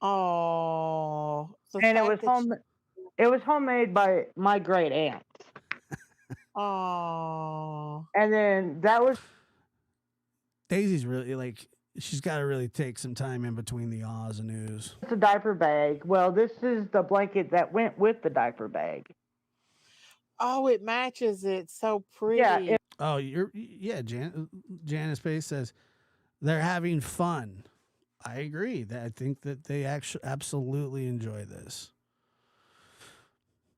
Oh. And it was homemade by my great aunt. Oh. And then that was Daisy's really like she's got to really take some time in between the ahs and oohs. the diaper bag. Well, this is the blanket that went with the diaper bag. Oh, it matches it so pretty. Yeah, Oh, Janice Pace says they're having fun. I agree. I think that they actually absolutely enjoy this.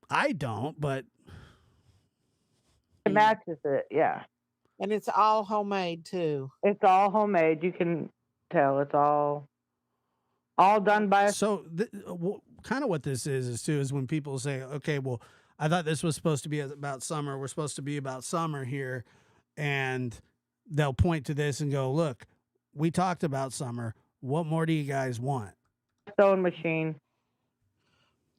I don't, but it matches it. Yeah, And it's all homemade too. it's all homemade. You can tell it's all. All done by a So, kind of what this is too is when people say, "Okay, well, I thought this was supposed to be about summer. We're supposed to be about summer here," and they'll point to this and go, "Look, we talked about summer. What more do you guys want?" sewing machine.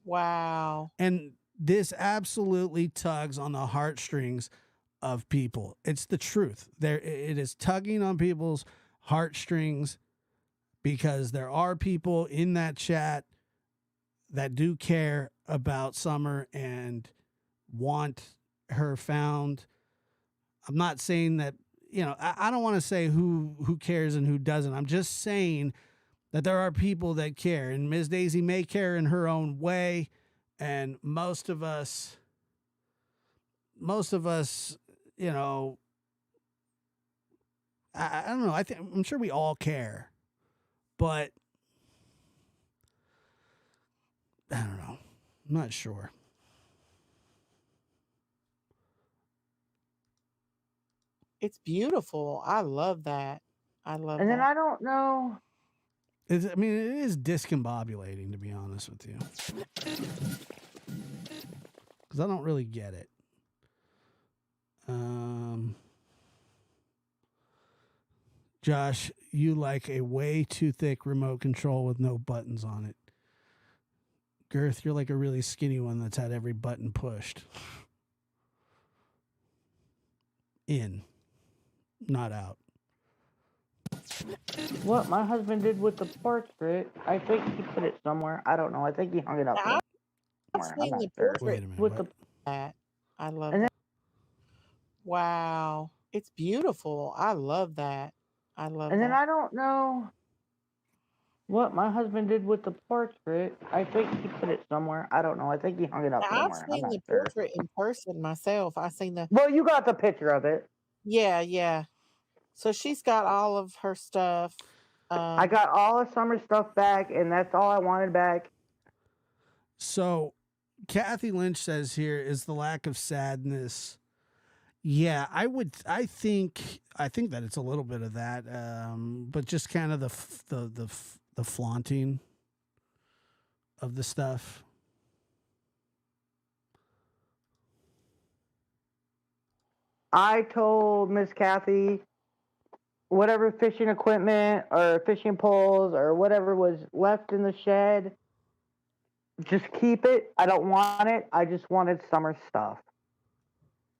Wow. And this absolutely tugs on the heartstrings of people. It's the truth. It is tugging on people's heartstrings because there are people in that chat that do care about Summer and want her found. I'm not saying that, I don't want to say who cares and who doesn't. I'm just saying that there are people that care, and Ms. Daisy may care in her own way, and most of us, you know, I don't know. I'm sure we all care, but I don't know. I'm not sure. It's beautiful. I love that. I love And then that. I don't know. It is discombobulating, to be honest with you, because I don't really get it. Josh, you like a way too thick remote control with no buttons on it. Girth, you're like a really skinny one that's had every button pushed. In, not out. What my husband did with the portrait, I think he put it somewhere. I don't know. I think he hung it up Now, I've somewhere. I'm seen not the sure. portrait Wait a minute. With What? the that. I love And that. Wow. It's beautiful. I love that. I love and then that. I don't know what my husband did with the portrait. I think he put it somewhere. I don't know. I think he hung it up Now, I've somewhere. I'm seen not the sure. portrait in person myself. I seen the Well, you got the picture of it. yeah. So she's got all of her stuff. I got all the summer stuff back, and that's all I wanted back. So, Kathy Lynch says here is the lack of sadness. Yeah, I think that it's a little bit of that, but just kind of the flaunting of the stuff. I told Miss Kathy whatever fishing equipment or fishing poles or whatever was left in the shed, just keep it. I don't want it. I just wanted summer stuff.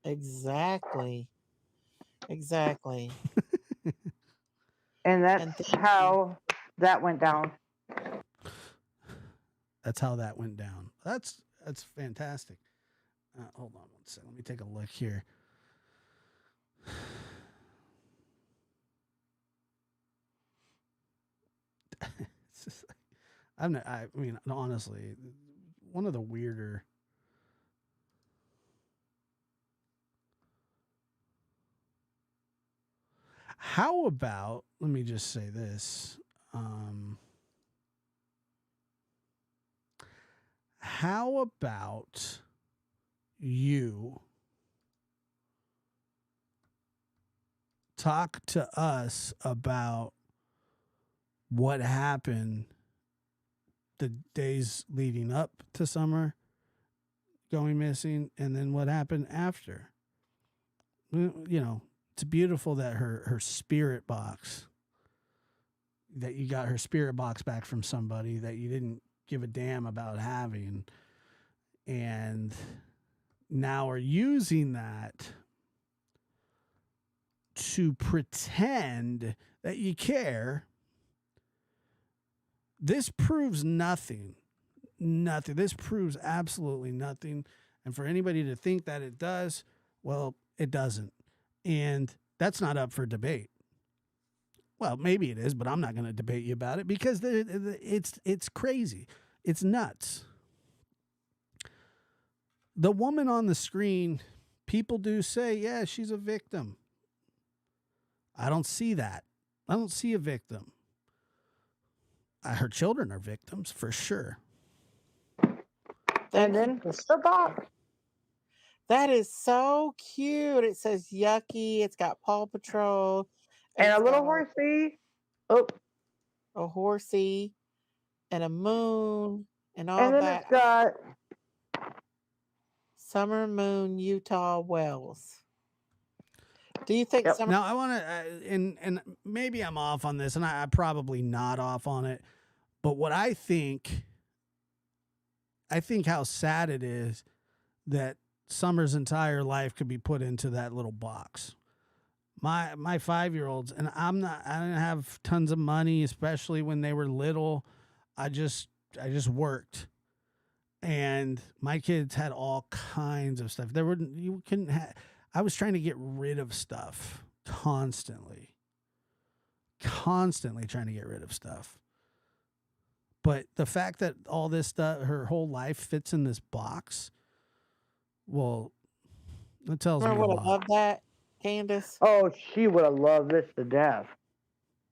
Exactly. Exactly. And that's And how that went down. That's how that went down. That's fantastic. Hold on one second. Let me take a look here. It's just like, I mean, honestly, one of the weirder. How about, let me just say this. How about you talk to us about what happened the days leading up to Summer going missing and then what happened after? It's beautiful that her spirit box, that you got her spirit box back from somebody that you didn't give a damn about having, and now are using that to pretend that you care. This proves nothing. Nothing. This proves absolutely nothing. And for anybody to think that it does, well, it doesn't. And that's not up for debate. Well, maybe it is, but I'm not going to debate you about it because it's crazy. It's nuts. The woman on the screen, people do say, yeah, she's a victim. I don't see that. I don't see a victim. Her children are victims for sure. And then the box. that is so cute. It says yucky. It's got Paw Patrol. And It's a little got horsey. Oh, a horsey. and a moon and all And then that. it's got Summer Moon, Utah Wells. Do you think Yep. summer? Now I want to, and maybe I'm off on this, and I'm probably not off on it. But what I think how sad it is that Summer's entire life could be put into that little box. My 5-year-olds, and I didn't have tons of money, especially when they were little. I just worked, and my kids had all kinds of stuff. You couldn't have. I was trying to get rid of stuff constantly trying to get rid of stuff. But the fact that all this stuff, her whole life fits in this box, well, that tells me Summer a would have lot. loved that, Candace. Oh, she would have loved this to death.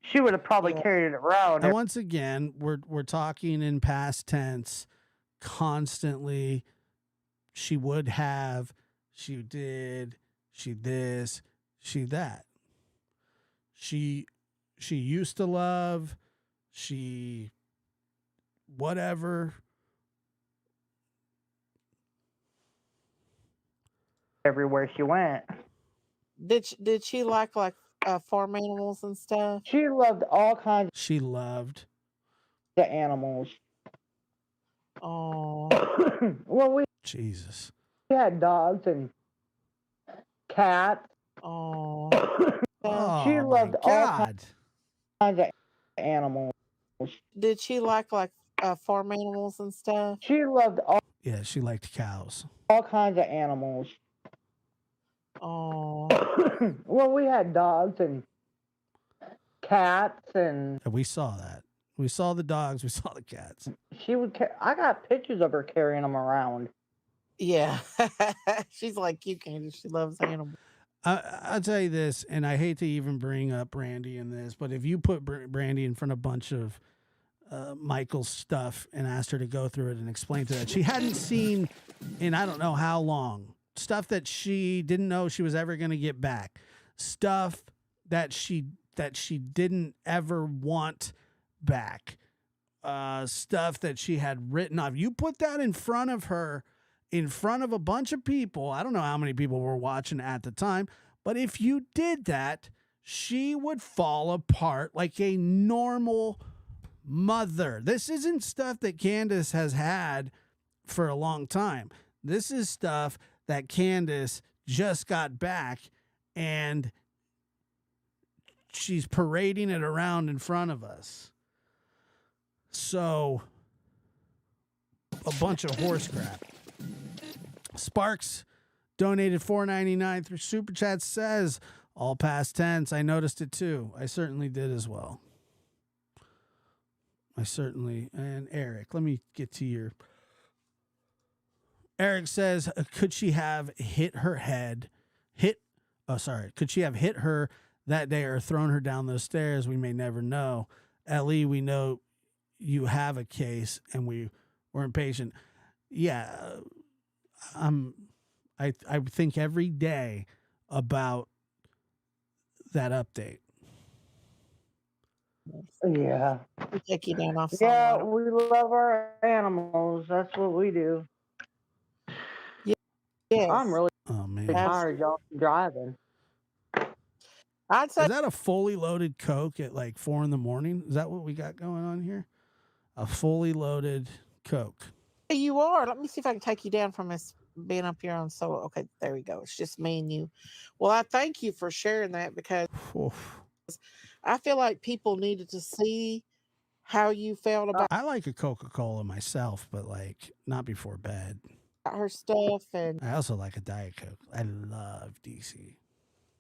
She would have probably Yeah. carried it around. And once again, we're talking in past tense constantly. She would have, she did, she this, she that. She used to love, she whatever. Everywhere she went. Did she like farm animals and stuff? She loved all kinds She loved. of animals. Oh, Well, we Jesus. had dogs and cats. oh. Oh, She loved my all God. kinds of animals. Did she like farm animals and stuff? She loved Yeah, she liked cows. all kinds of animals. Oh, Well, we had dogs and cats, and And we saw that. We saw the dogs. We saw the cats. she would. I got pictures of her carrying them around. yeah. She's like you, Candace. She loves animals. I'll tell you this, and I hate to even bring up Brandy in this, but if you put Brandy in front of a bunch of Michael's stuff and asked her to go through it and explain to that, she hadn't seen in I don't know how long stuff that she didn't know she was ever going to get back, stuff that she didn't ever want back, stuff that she had written off. You put that in front of her, in front of a bunch of people. I don't know how many people were watching at the time, but if you did that, she would fall apart like a normal mother. This isn't stuff that Candace has had for a long time. This is stuff that Candace just got back, and she's parading it around in front of us. So, a bunch of horse crap. Sparks donated $4.99 through Super Chat, says, all past tense. I noticed it too. I certainly did as well. And Eric, let me get to your. Eric says, could she have hit her head? Could she have hit her that day or thrown her down those stairs? We may never know. Ellie, we know you have a case and we're impatient. Yeah. I think every day about that update. Yeah. We take you down off Yeah, someone. we love our animals. That's what we do. Yes. I'm really Oh man. tired, y'all, from driving. I'd say Is that a fully loaded Coke at like 4 a.m? Is that what we got going on here? A fully loaded Coke. you are. Let me see if I can take you down from this being up here on solo. Okay, there we go. It's just me and you. Well, I thank you for sharing that because Oof. I feel like people needed to see how you felt about I like a Coca-Cola myself, but like not before bed. her stuff. And I also like a Diet Coke. I love DC.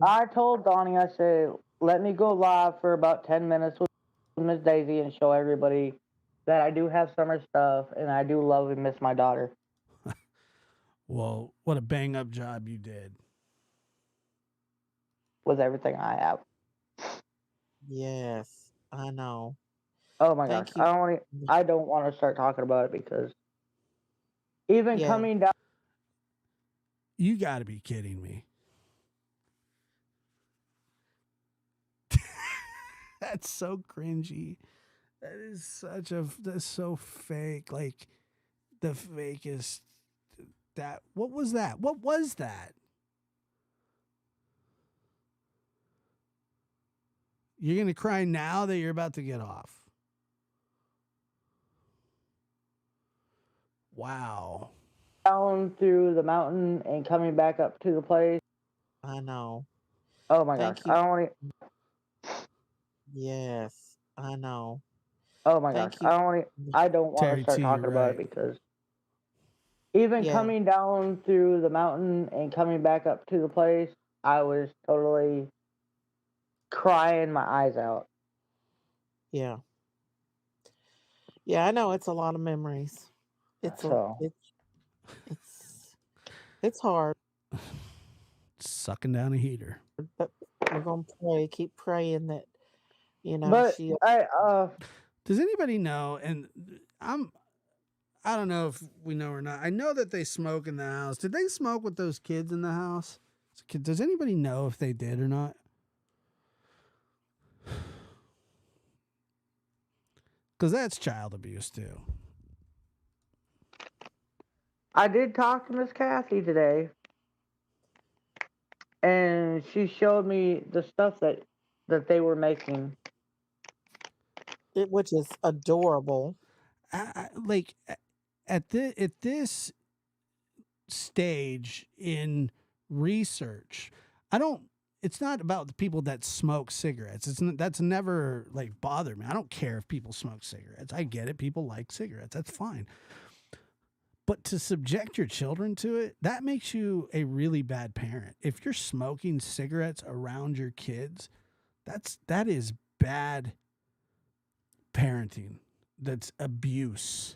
I told Donnie, I said, let me go live for about 10 minutes with Miss Daisy and show everybody that I do have summer stuff and I do love and miss my daughter. Well, what a bang up job you did. With everything I have. yes, I know. Oh my Thank gosh. you. I don't want to start talking about it because even Yeah. coming down. You got to be kidding me. That's so cringy. That's so fake. Like the fakest. What was that? What was that? You're gonna cry now that you're about to get off. Wow. Down through the mountain and coming back up to the place. I know. Oh my gosh. Thank you. I don't want to. Yes, I know. Oh my gosh. Thank you. I don't want Terry to start T, talking you're about it right. because even Yeah. coming down through the mountain and coming back up to the place, I was totally crying my eyes out. Yeah. Yeah, I know it's a lot of memories. It's a So, it's it's hard, Sucking down a heater. but we're gonna pray, keep praying that, but she Does anybody know? And I don't know if we know or not. I know that they smoke in the house. Did they smoke with those kids in the house? Does anybody know if they did or not? Because that's child abuse too. I did talk to Miss Kathy today, and she showed me the stuff that they were making. which is adorable. Like at this stage in research, I don't. It's not about the people that smoke cigarettes. That's never like bothered me. I don't care if people smoke cigarettes. I get it. People like cigarettes. That's fine. But to subject your children to it, that makes you a really bad parent. If you're smoking cigarettes around your kids, that is bad parenting. That's abuse.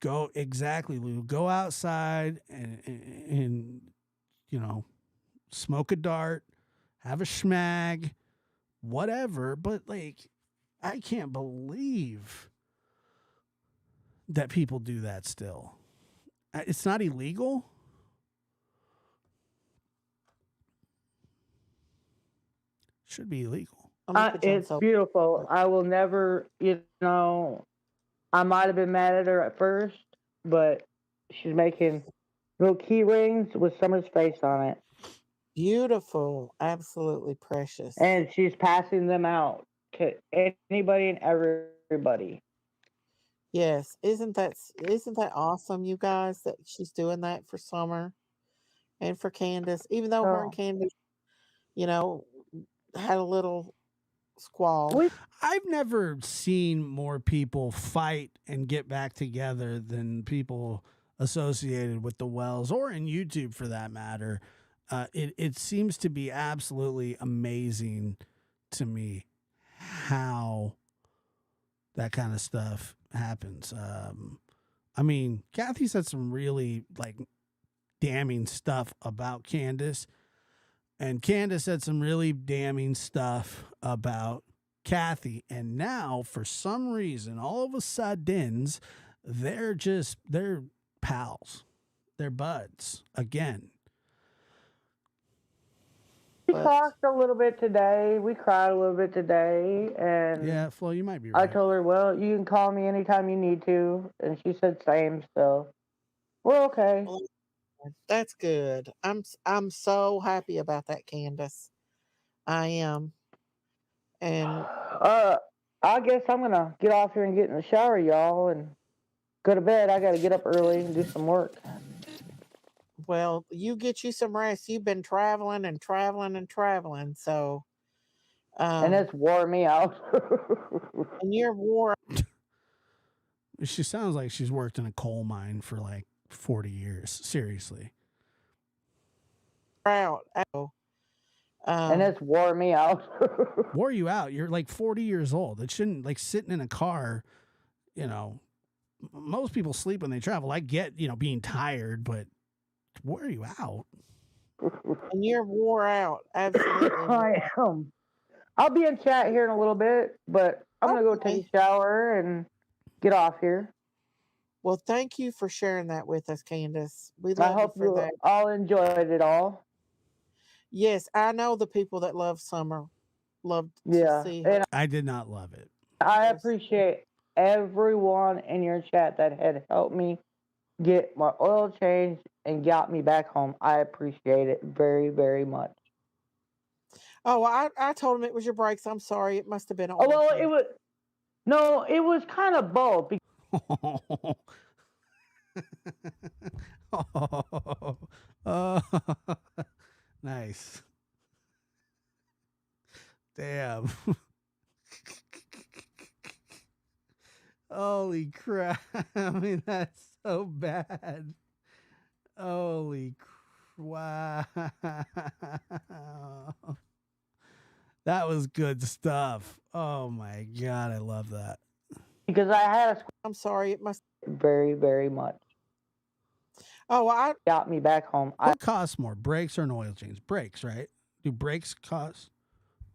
Go exactly, Lou. Go outside and smoke a dart, have a schmag, whatever. But like, I can't believe that people do that still. It's not illegal. Should be illegal. It's beautiful. I will never, I might have been mad at her at first, but she's making little key rings with Summer's face on it. Beautiful, absolutely precious. And she's passing them out to anybody and everybody. Yes, isn't that awesome, you guys, that she's doing that for Summer and for Candace, even though her and Candace, had a little squall. I've never seen more people fight and get back together than people associated with the Wells, or in YouTube for that matter. It seems to be absolutely amazing to me how that kind of stuff happens. I mean, Kathy said some really like damning stuff about Candace, and Candace said some really damning stuff about Kathy. And now, for some reason, all of a sudden, they're pals, they're buds again. We talked a little bit today. We cried a little bit today, and yeah, Flo, you might be right. I told her, "Well, you can call me anytime you need to," and she said same. So we're okay. Well, that's good. I'm so happy about that, Candace. I am. And I guess I'm gonna get off here and get in the shower, y'all, and go to bed. I got to get up early and do some work. Well, you get you some rest. You've been traveling and traveling and traveling, so and it's wore me out. and you're wore. She sounds like she's worked in a coal mine for like 40 years. Seriously. Out. And it's wore me out. Wore you out. You're like 40 years old. It shouldn't, like, sitting in a car, most people sleep when they travel. I get, being tired, but wore you out. And you're wore out. Absolutely. I am. I'll be in chat here in a little bit, but I'm going to go take a shower and get off here. Well, thank you for sharing that with us, Candace. We love I hope you for that. all enjoyed it all. Yes, I know the people that love Summer loved to see her. I did not love it. I Yes. appreciate everyone in your chat that had helped me get my oil changed and got me back home. I appreciate it very, very much. Oh, I told him it was your brakes. I'm sorry. It must have been an Oh, oil well, change. it was kind of both. Oh, nice. Damn. Holy crap. I mean, that's so bad. Holy wow. That was good stuff. Oh my God. I love that. Because I had a I'm sorry. It must. very, very much. Oh, I Got me back home. What costs more, brakes or an oil change? Brakes, right? Do brakes cost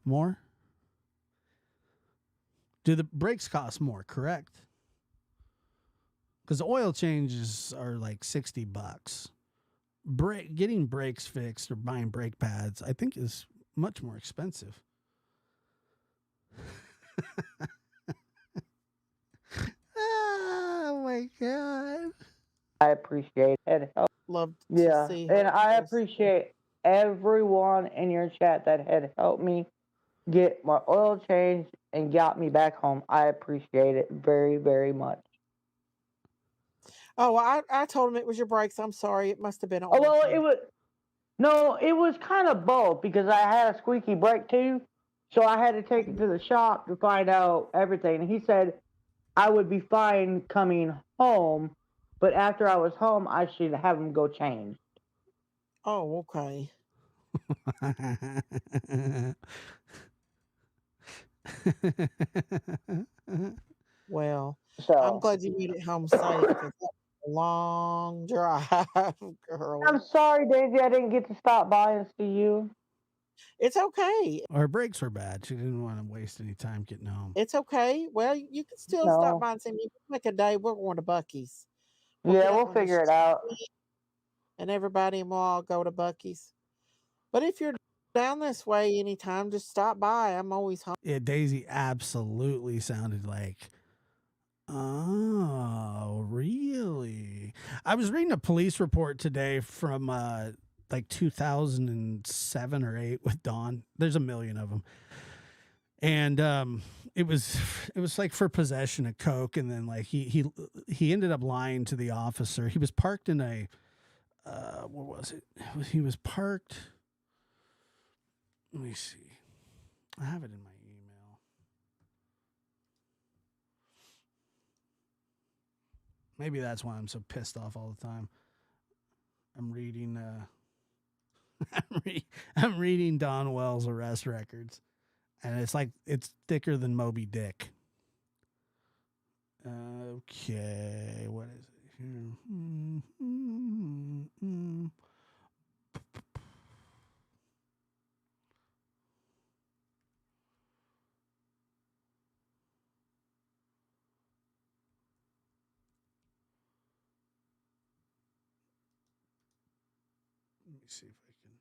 more? Do the brakes cost more, correct? Because oil changes are like $60. Getting brakes fixed or buying brake pads, I think, is much more expensive. Oh my God. I appreciate it. love to Yeah, see and I her. appreciate everyone in your chat that had helped me get my oil changed and got me back home. I appreciate it very, very much. Oh, I told him it was your brakes. I'm sorry. It must have been an Oh, oil well, change. it was kind of both because I had a squeaky brake too. So I had to take it to the shop to find out everything. And he said I would be fine coming home, but after I was home, I should have him go change. Oh, okay. Well, I'm So glad you made it home safe because that was a long drive, I'm girl. sorry, Daisy, I didn't get to stop by and see you. It's okay. Her brakes were bad. She didn't want to waste any time getting home. It's okay. Well, you can still stop No. by and see me. Make a day. We're going to Bucky's. We'll Yeah, get out we'll on the figure it out. street and everybody and we'll all go to Bucky's. But if you're down this way anytime, just stop by. I'm always home. Yeah, Daisy absolutely sounded like, oh, really? I was reading a police report today from like 2007 or 8 with Dawn. There's a million of them. And it was like for possession of coke, and then like he ended up lying to the officer. He was parked in a what was it? He was parked. Let me see. I have it in my email. Maybe that's why I'm so pissed off all the time. I'm reading I'm reading Don Wells' arrest records, and it's like it's thicker than Moby Dick. Okay, what is it here? Let me see if I can.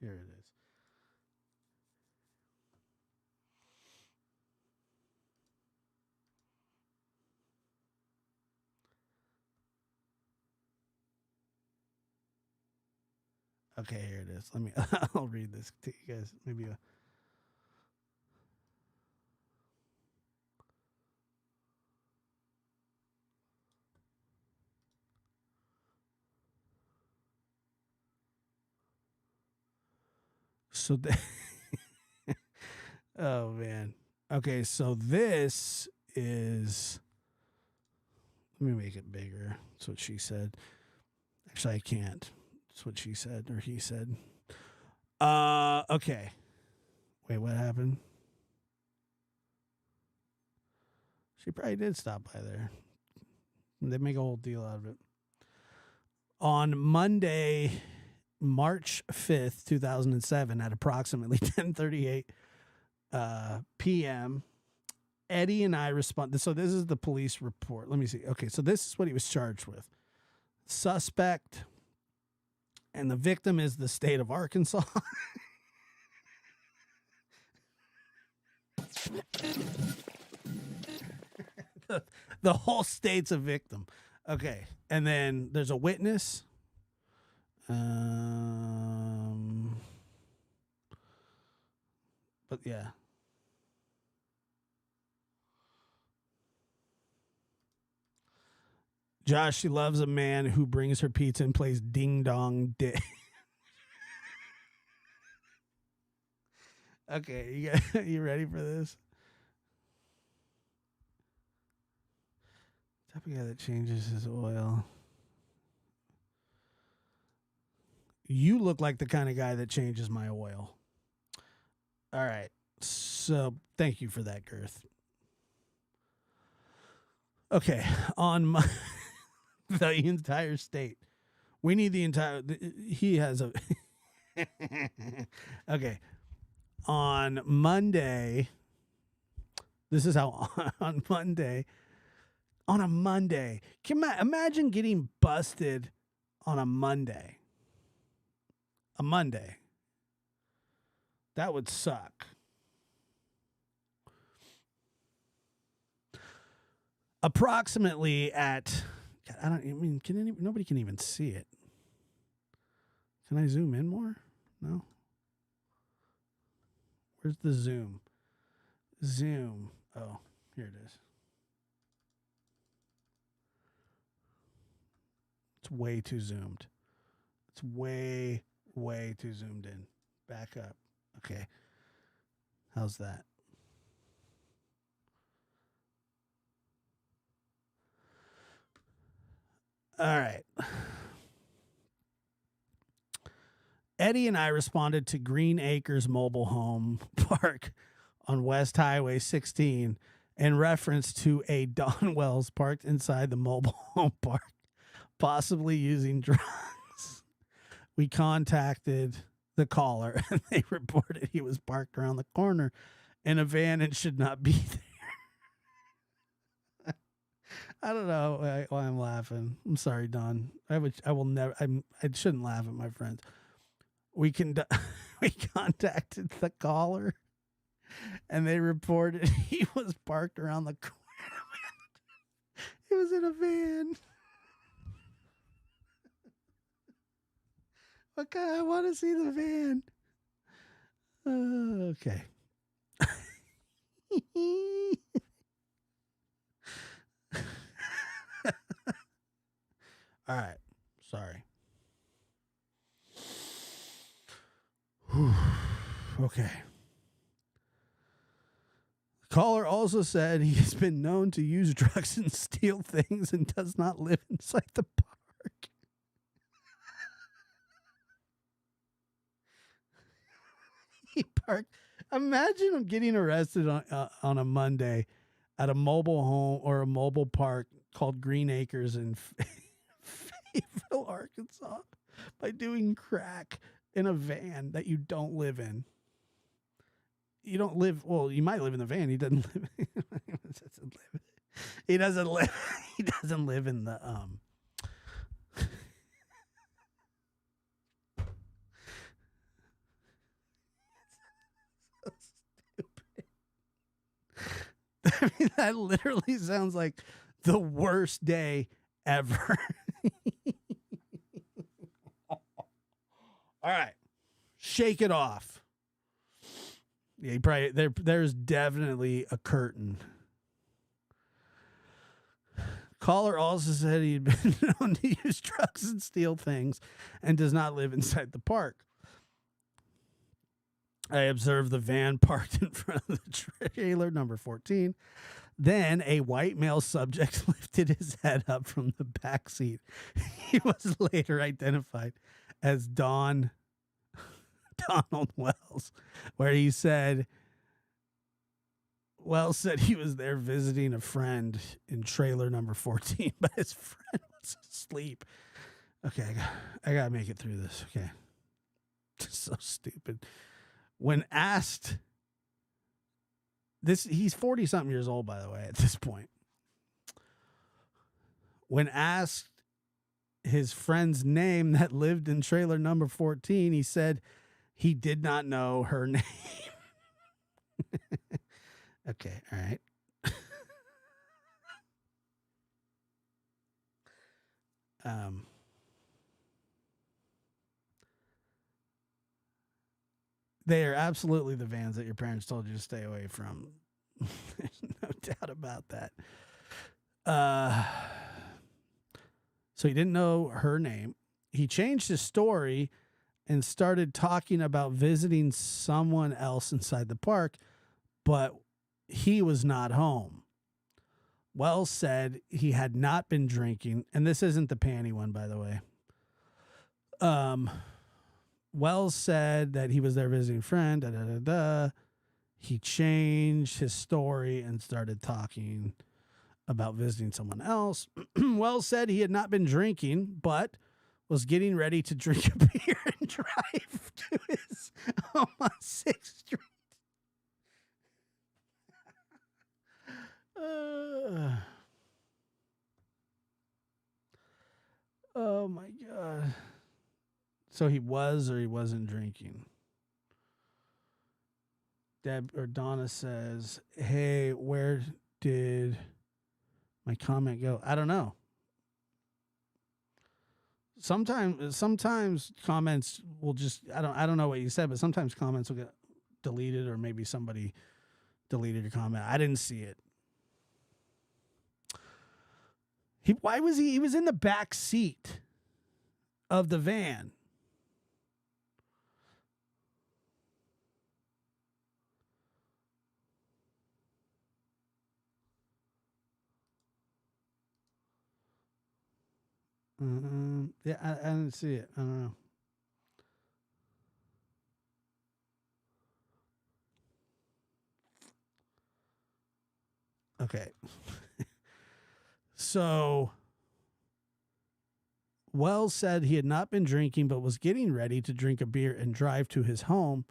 Here it is. Okay, here it is. Let me. I'll read this to you guys. Maybe a. So, oh man. Okay, so this is. Let me make it bigger. That's what she said. Actually, I can't. That's what she said or he said. Okay. Wait, what happened? She probably did stop by there. They make a whole deal out of it. On Monday, March 5th, 2007, at approximately 10:38 p.m., Eddie and I responded. So this is the police report. Let me see. Okay, so this is what he was charged with. Suspect And the victim is the state of Arkansas. The whole state's a victim. Okay. And then there's a witness. But yeah. Josh, she loves a man who brings her pizza and plays ding dong dick. Okay, you ready for this? Type of guy that changes his oil. You look like the kind of guy that changes my oil. All right. So thank you for that, Girth. Okay. On the entire state. We need the entire. He has a. Okay. On Monday. This is how on Monday. On a Monday. Imagine getting busted on a Monday. A Monday. That would suck. Approximately at, nobody can even see it. Can I zoom in more? No. Where's the zoom? Zoom. Oh, here it is. It's way too zoomed. It's way too zoomed in. Back up. Okay. How's that? All right. Eddie and I responded to Green Acres Mobile Home Park on West Highway 16 in reference to a Don Wells parked inside the mobile home park, possibly using drugs. We contacted the caller and they reported he was parked around the corner in a van and should not be there. I don't know why I'm laughing. I'm sorry, Don. I will never. I shouldn't laugh at my friends. We contacted the caller, and they reported he was parked around the corner. He was in a van. Okay, I want to see the van. Okay. All right. Sorry. Okay. The caller also said he has been known to use drugs and steal things and does not live inside the park. He parked. Imagine him getting arrested on a Monday at a mobile home or a mobile park called Green Acres in Fayetteville, Arkansas, by doing crack in a van that you don't live in. You don't live. Well, you might live in the van. He doesn't live. He doesn't live. He doesn't live in the So stupid. I mean, that literally sounds like the worst day ever. All right, shake it off. Yeah, there's definitely a curtain. Caller also said he'd been known to use drugs and steal things and does not live inside the park. I observed the van parked in front of the trailer number 14. Then a white male subject lifted his head up from the back seat. He was later identified as Donald Wells, where he said, Wells said he was there visiting a friend in trailer number 14, but his friend was asleep. Okay, I gotta make it through this. Okay. So stupid. When asked, he's 40-something years old, by the way, at this point. When asked his friend's name that lived in trailer number 14, he said he did not know her name. Okay, all right. They are absolutely the vans that your parents told you to stay away from. There's no doubt about that. So he didn't know her name. He changed his story and started talking about visiting someone else inside the park, but he was not home. Wells said he had not been drinking, and this isn't the panty one, by the way. Wells said that he was there visiting a friend. Da, da, da, da. He changed his story and started talking about visiting someone else. Wells said he had not been drinking, but was getting ready to drink a beer and drive to his home on 6th Street. Oh my God. So he was or he wasn't drinking. Deb or Donna says, hey, where did my comment go? I don't know. Sometimes comments will just I don't know what you said, but sometimes comments will get deleted, or maybe somebody deleted your comment. I didn't see it. He was in the back seat of the van. Yeah, I didn't see it. I don't know. Okay. So Wells said he had not been drinking, but was getting ready to drink a beer and drive to his home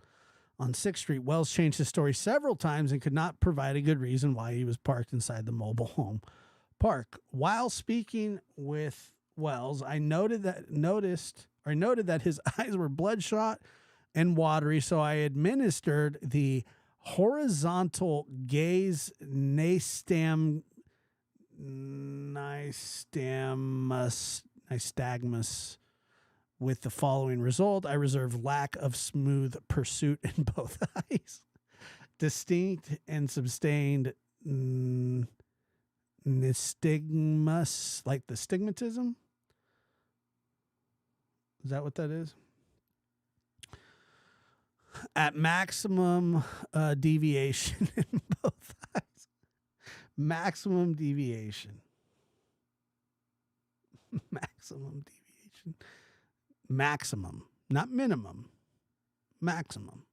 on 6th Street. Wells changed his story several times and could not provide a good reason why he was parked inside the mobile home park. While speaking with Wells, I noted that his eyes were bloodshot and watery, so I administered the horizontal gaze nystagmus with the following result. I reserve lack of smooth pursuit in both eyes. Distinct and sustained nystagmus, like the stigmatism. Is that what that is? At maximum deviation in both eyes. Maximum deviation. Maximum deviation. Maximum, not minimum. Maximum.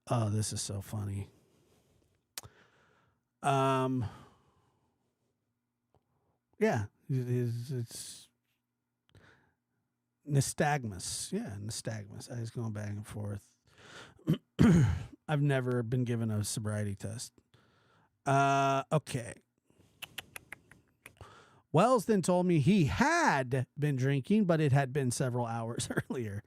Oh, this is so funny. Yeah, it's nystagmus. Yeah, nystagmus. I was going back and forth. I've never been given a sobriety test. Okay. Wells then told me he had been drinking, but it had been several hours earlier.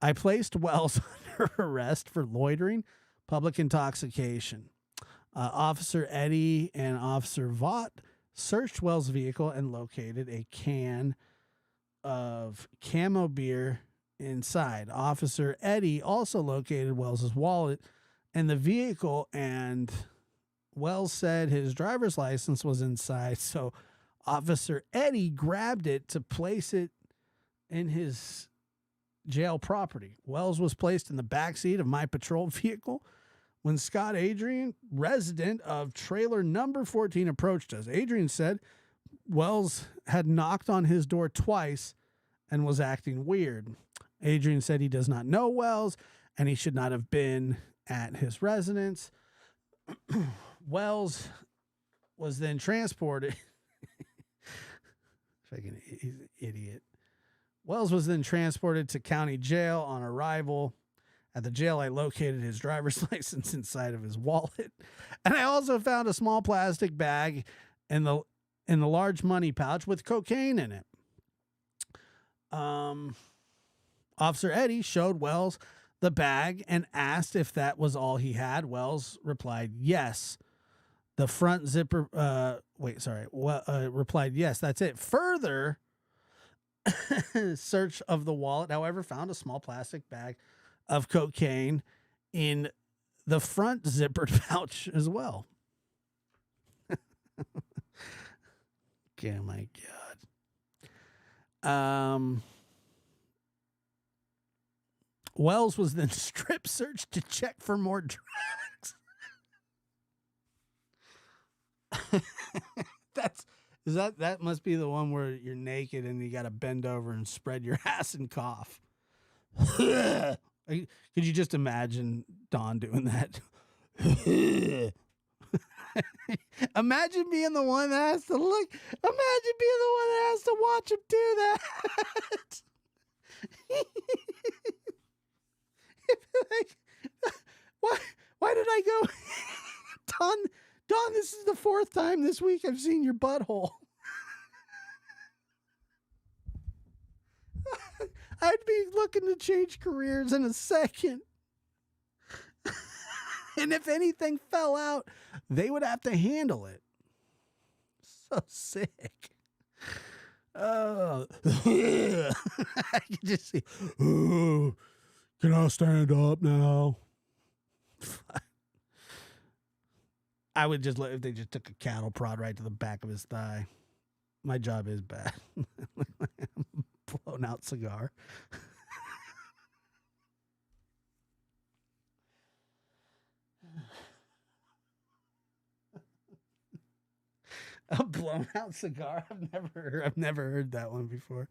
I placed Wells under arrest for loitering, public intoxication. Officer Eddie and Officer Vaught searched Wells' vehicle and located a can of camo beer inside. Officer Eddie also located Wells' wallet and the vehicle, and Wells said his driver's license was inside, so Officer Eddie grabbed it to place it in his jail property. Wells was placed in the backseat of my patrol vehicle when Scott Adrian, resident of trailer number 14, approached us. Adrian said Wells had knocked on his door twice and was acting weird. Adrian said he does not know Wells and he should not have been at his residence. Wells was then transported. Fucking he's an idiot. Wells was then transported to county jail. On arrival at the jail, I located his driver's license inside of his wallet, and I also found a small plastic bag in the large money pouch with cocaine in it. Officer Eddie showed Wells the bag and asked if that was all he had. Wells replied, yes. The front zipper, replied, yes, that's it. Further search of the wallet, however, found a small plastic bag of cocaine in the front zippered pouch as well. Oh my God. Wells was then strip searched to check for more drugs. That must be the one where you're naked and you got to bend over and spread your ass and cough. Could you just imagine Don doing that? Imagine being the one that has to look. Imagine being the one that has to watch him do that. Like, why did I go? Don, this is the fourth time this week I've seen your butthole. I'd be looking to change careers in a second. And if anything fell out, they would have to handle it. So sick. Oh, I can just see. Oh, can I stand up now? I would just let if they just took a cattle prod right to the back of his thigh. My job is bad. Blown out cigar. A blown out cigar? I've never heard that one before.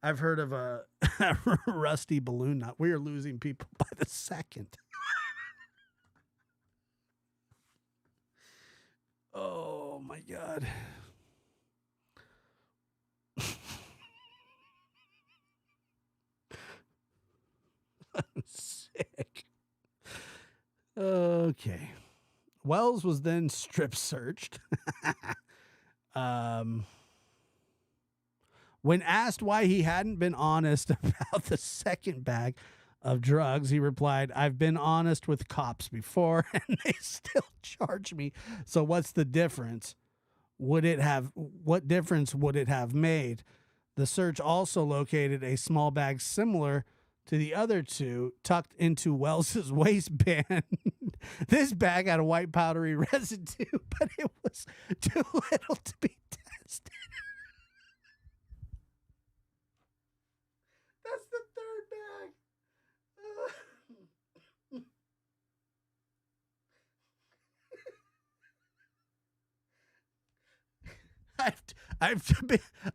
I've heard of a rusty balloon knot. We are losing people by the second. Oh my God. Sick. Okay. Wells was then strip searched. When asked why he hadn't been honest about the second bag of drugs, he replied, I've been honest with cops before and they still charge me. So what's the difference? What difference would it have made? The search also located a small bag similar to the other two tucked into Wells's waistband. This bag had a white powdery residue, but it was too little to be tested. That's the third bag.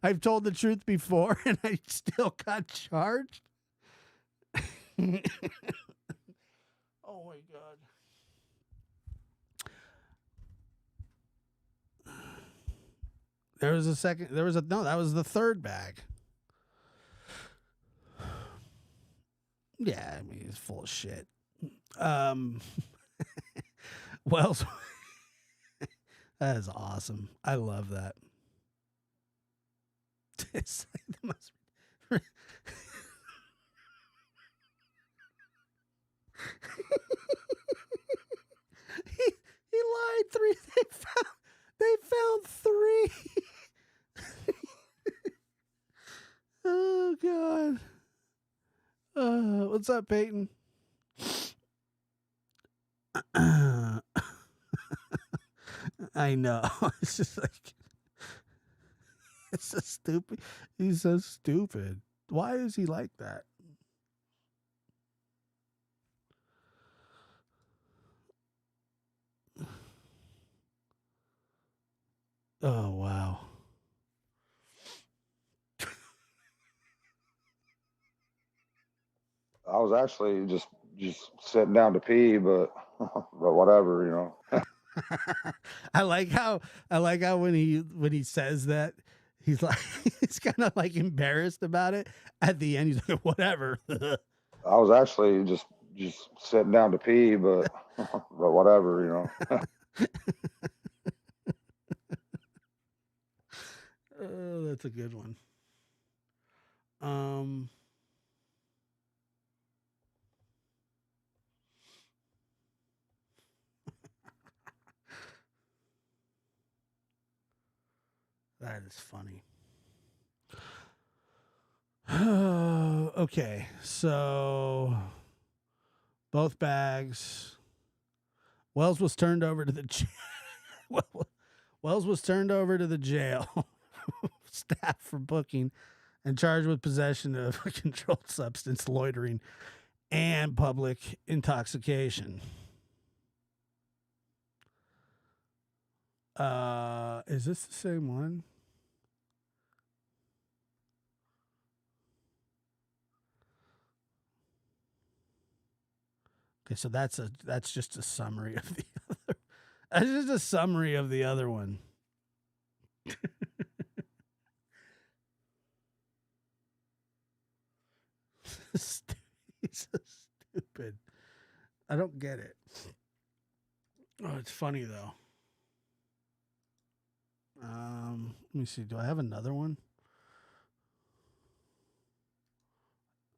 I've told the truth before, and I still got charged. Oh my God. That was the third bag. Yeah, I mean, he's full of shit. Wells, that is awesome. I love that. It's like the most. he lied. They found three. Oh God. What's up, Peyton? I know. It's just like it's so stupid. He's so stupid. Why is he like that? Oh wow. I was actually just sitting down to pee, but whatever, you know. I like how when he says that he's like he's kind of like embarrassed about it. At the end, he's like, whatever. I was actually just sitting down to pee, but whatever, you know. Oh, that's a good one. That is funny. Okay, so both bags. Wells was turned over to the Wells was turned over to the jail staff for booking and charged with possession of a controlled substance, loitering, and public intoxication. Is this the same one? Okay, so that's just a summary of the other. That's just a summary of the other one. He's so stupid. I don't get it. Oh, it's funny though. Let me see. Do I have another one?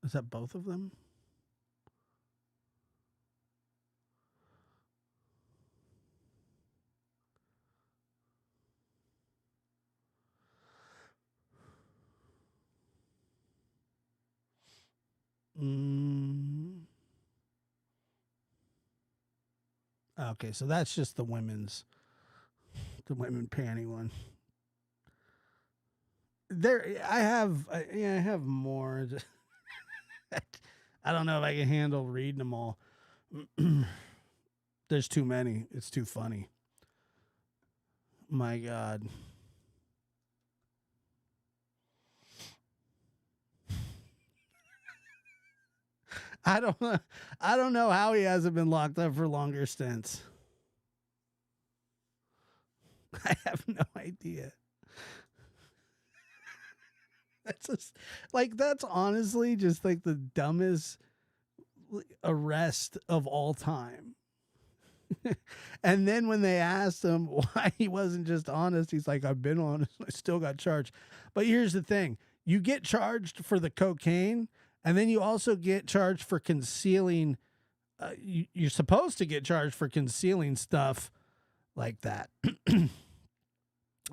Is that both of them? Okay, so that's just the women panty one. I have more. I don't know if I can handle reading them all. There's too many. It's too funny. My God. I don't know how he hasn't been locked up for longer stints. I have no idea. That's honestly just like the dumbest arrest of all time. And then when they asked him why he wasn't just honest, he's like, I've been honest. I still got charged. But here's the thing. You get charged for the cocaine, and then you also get charged for concealing. You're supposed to get charged for concealing stuff like that.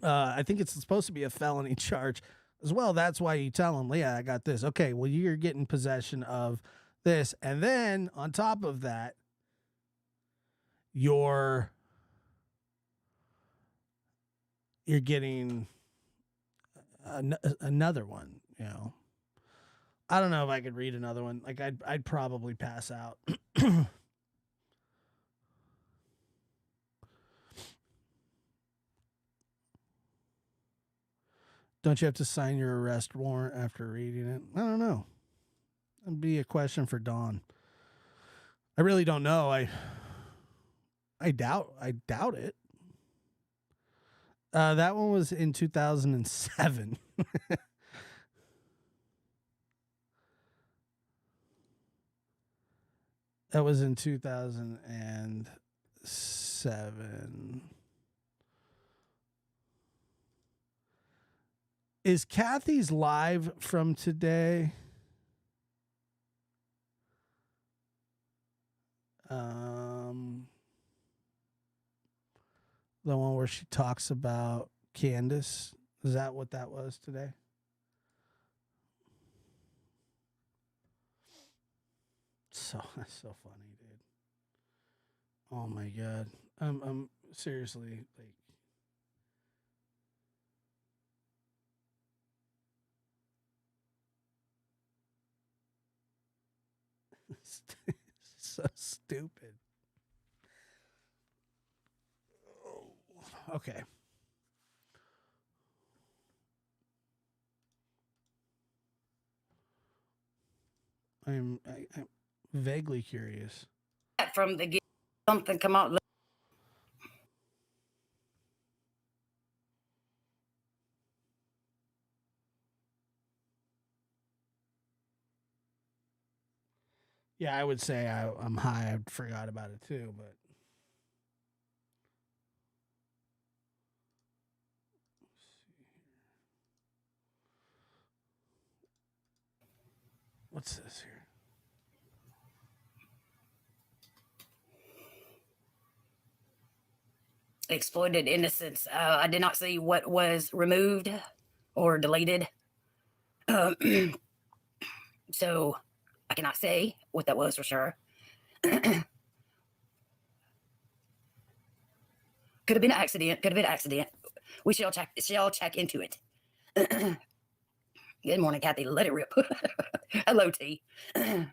I think it's supposed to be a felony charge as well. That's why you tell them, yeah, I got this. Okay, well, you're getting possession of this. And then on top of that, you're getting another one, you know. I don't know if I could read another one. Like I'd probably pass out. Don't you have to sign your arrest warrant after reading it? I don't know. That'd be a question for Dawn. I really don't know. I doubt it. That one was in 2007. That was in 2007. Is Kathy's live from today? The one where she talks about Candace. Is that what that was today? That's so funny, dude. Oh my God. I'm seriously like so stupid. Okay. I'm vaguely curious. From the something come out. Yeah, I would say I'm high. I forgot about it too, but What's this here? Exploited innocence. I did not see what was removed or deleted. So I cannot say what that was for sure. Could have been an accident. Could have been an accident. We shall check into it. Good morning, Kathy. Let it rip. Hello, T. I'm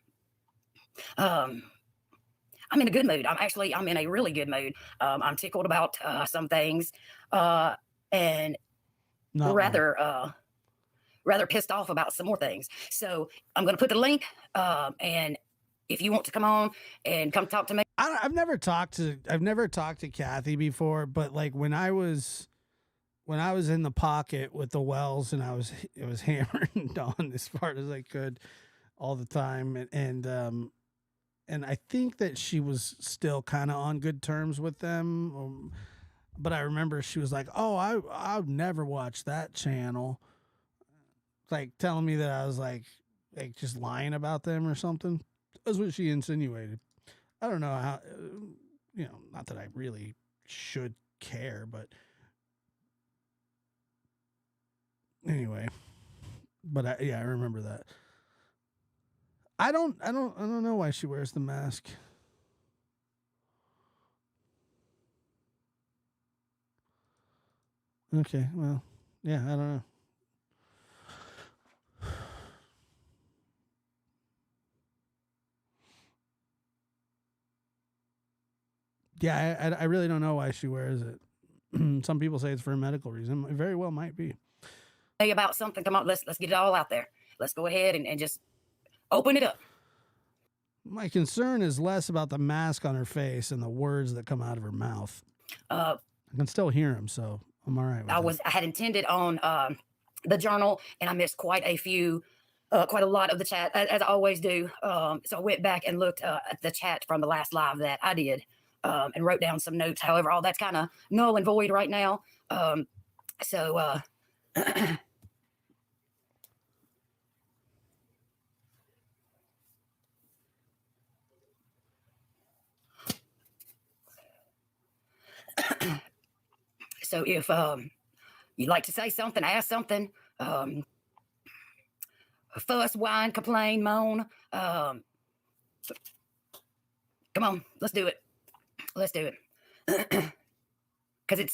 in a good mood. I'm in a really good mood. I'm tickled about some things, and Not one. rather pissed off about some more things. So I'm going to put the link, and if you want to come on and come talk to me, I've never talked to Kathy before, but like when I was in the pocket with the wells and I was hammering Dawn as hard as I could all the time, and I think that she was still kind of on good terms with them, but I remember she was like, "Oh, I've never watched that channel," like telling me that I was like just lying about them or something. That's what she insinuated. I don't know how, not that I really should care, but anyway. But I remember that. I don't know why she wears the mask. Okay, well, yeah, I don't know. Yeah, I really don't know why she wears it. Some people say it's for a medical reason. It very well might be. about something. Come on, let's get it all out there. Let's go ahead and just open it up. My concern is less about the mask on her face and the words that come out of her mouth. I can still hear them, so I'm all right with I had intended on the journal, and I missed quite a lot of the chat, as I always do. So I went back and looked at the chat from the last live that I did, and wrote down some notes. However, all that's kind of null and void right now. So so if you'd like to say something, ask something, fuss, whine, complain, moan, come on, let's do it. Let's do it. Because it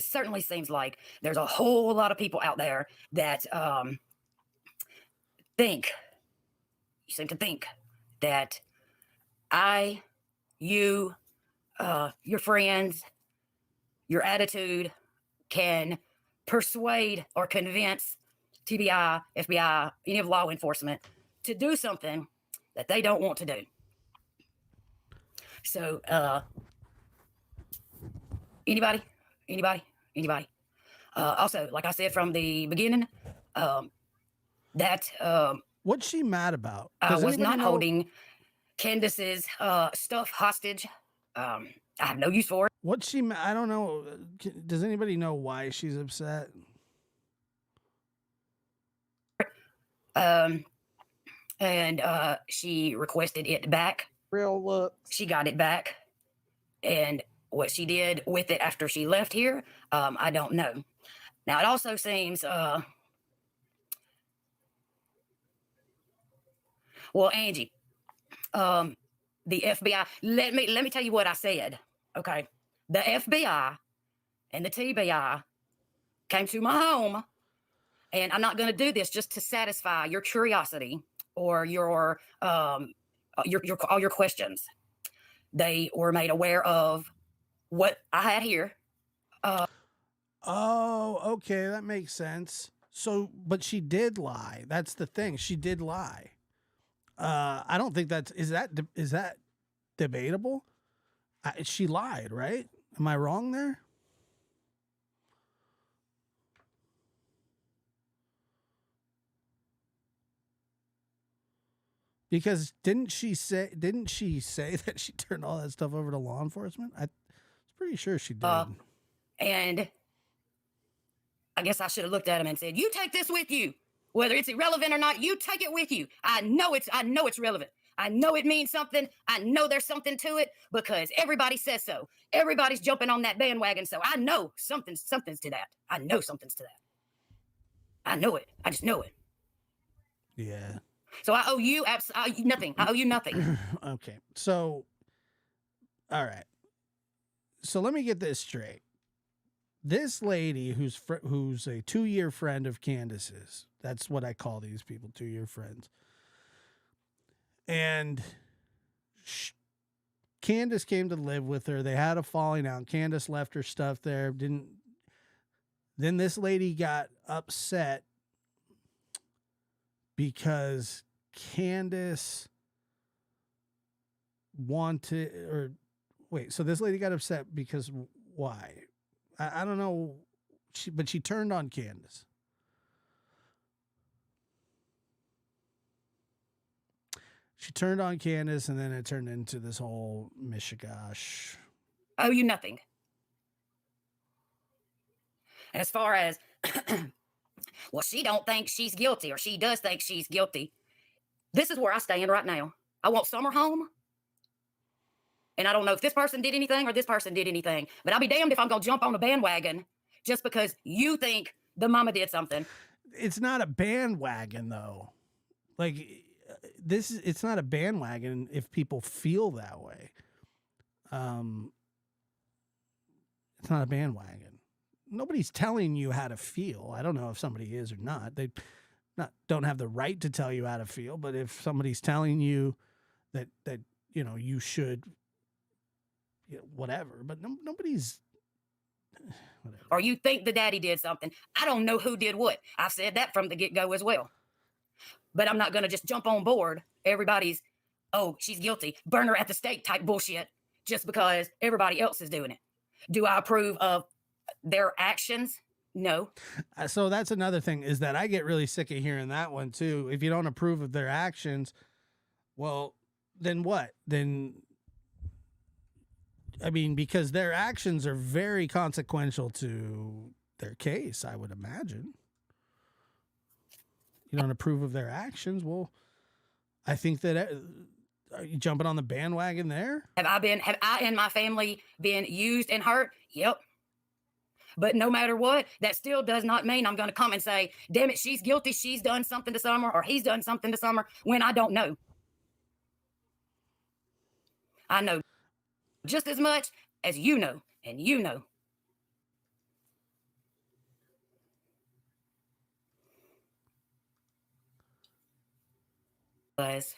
certainly seems like there's a whole lot of people out there that seem to think that you, your friends, your attitude can persuade or convince TBI, FBI, any of law enforcement to do something that they don't want to do. So, anybody? Also, like I said from the beginning, what's she mad about? I was not holding Candace's stuff hostage. I have no use for it. What's she? I don't know. Does anybody know why she's upset? And she requested it back. Real look. She got it back, and what she did with it after she left here, I don't know. Now it also seems, well, Angie, the FBI. Let me tell you what I said. Okay, the FBI and the TBI came to my home, and I'm not going to do this just to satisfy your curiosity or your all your questions. They were made aware of what I had here. Oh, okay, that makes sense. So, but she did lie. That's the thing. She did lie. I don't think is that debatable? She lied, right? Am I wrong there? Because didn't she say that she turned all that stuff over to law enforcement? I was pretty sure she did. And I guess I should have looked at him and said, "You take this with you. Whether it's irrelevant or not, you take it with you. I know it's relevant. I know it means something. I know there's something to it because everybody says so. Everybody's jumping on that bandwagon. So I know something's to that. I know something's to that. I know it. I just know it. Yeah. So I owe you nothing. I owe you nothing. Okay. So, all right. So let me get this straight. This lady who's a 2-year friend of Candace's, that's what I call these people, 2-year friends. And Candace came to live with her. They had a falling out. Candace left her stuff there. Then this lady got upset because Candace so this lady got upset because why? I don't know. But she turned on Candace. She turned on Candace, and then it turned into this whole mishigash. I owe you nothing. And as far as, well, she don't think she's guilty, or she does think she's guilty. This is where I stand right now. I want Summer home. And I don't know if this person did anything or this person did anything, but I'll be damned if I'm going to jump on a bandwagon just because you think the mama did something. It's not a bandwagon, though. Like, it's not a bandwagon if people feel that way. It's not a bandwagon. Nobody's telling you how to feel. I don't know if somebody is or not. They don't have the right to tell you how to feel, but if somebody's telling you that you should, whatever. But nobody's. Whatever. Or you think the daddy did something. I don't know who did what. I've said that from the get-go as well. But I'm not going to just jump on board everybody's, oh, she's guilty, burn her at the stake type bullshit just because everybody else is doing it. Do I approve of their actions? No. So that's another thing, is that I get really sick of hearing that one too. If you don't approve of their actions, well, then what? Then, I mean, because their actions are very consequential to their case, I would imagine. You don't approve of their actions? Well, I think that, are you jumping on the bandwagon there? Have I and my family been used and hurt? Yep. But no matter what, that still does not mean I'm going to come and say, damn it, she's guilty. She's done something to Summer, or he's done something to Summer, when I don't know. I know just as much as you know, and you know. Was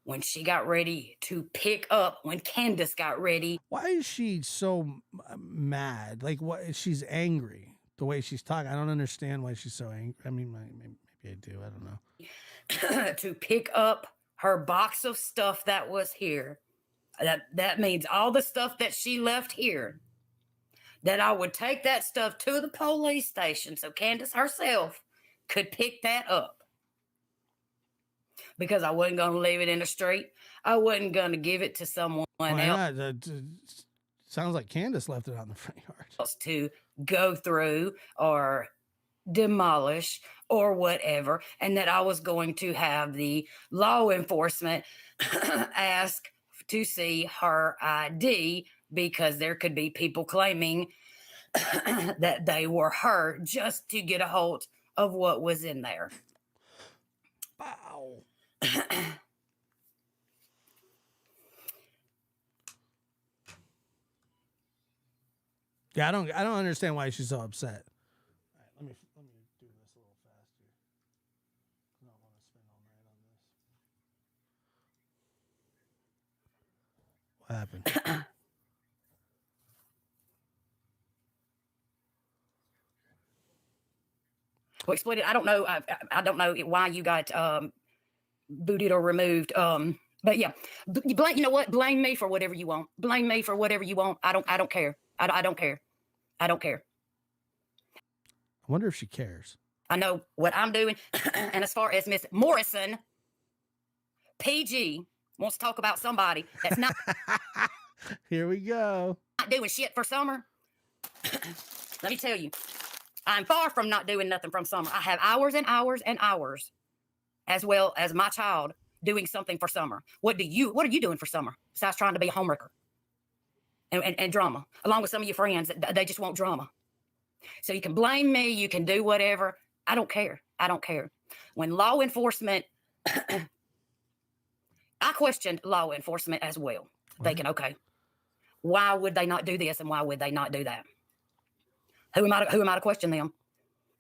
when she got ready to pick up, when Candace got ready. Why is she so mad? Like, what? She's angry the way she's talking. I don't understand why she's so angry. I mean, maybe I do. I don't know. To pick up her box of stuff that was here. That means all the stuff that she left here. That I would take that stuff to the police station so Candace herself could pick that up. Because I wasn't going to leave it in the street. I wasn't going to give it to someone else. Sounds like Candace left it on the front yard. To go through or demolish or whatever. And that I was going to have the law enforcement ask to see her ID because there could be people claiming that they were her just to get a hold of what was in there. Wow. Yeah, I don't understand why she's so upset. All right, let me do this a little faster. I don't want to spend all night on this. What happened? Well, explain it. I don't know. I don't know why you got booted or removed. But yeah, you know what? Blame me for whatever you want. Blame me for whatever you want. I don't care. I don't care. I don't care. I wonder if she cares. I know what I'm doing. And as far as Miss Morrison, PG wants to talk about somebody that's not Here we go. doing shit for Summer. Let me tell you, I'm far from not doing nothing from summer. I have hours and hours and hours, as well as my child doing something for summer. What are you doing for summer besides trying to be a homewrecker and drama, along with some of your friends that they just want drama? So you can blame me, you can do whatever. I don't care. I don't care. When law enforcement, I questioned law enforcement as well, thinking, okay, why would they not do this and why would they not do that? Who am I to question them?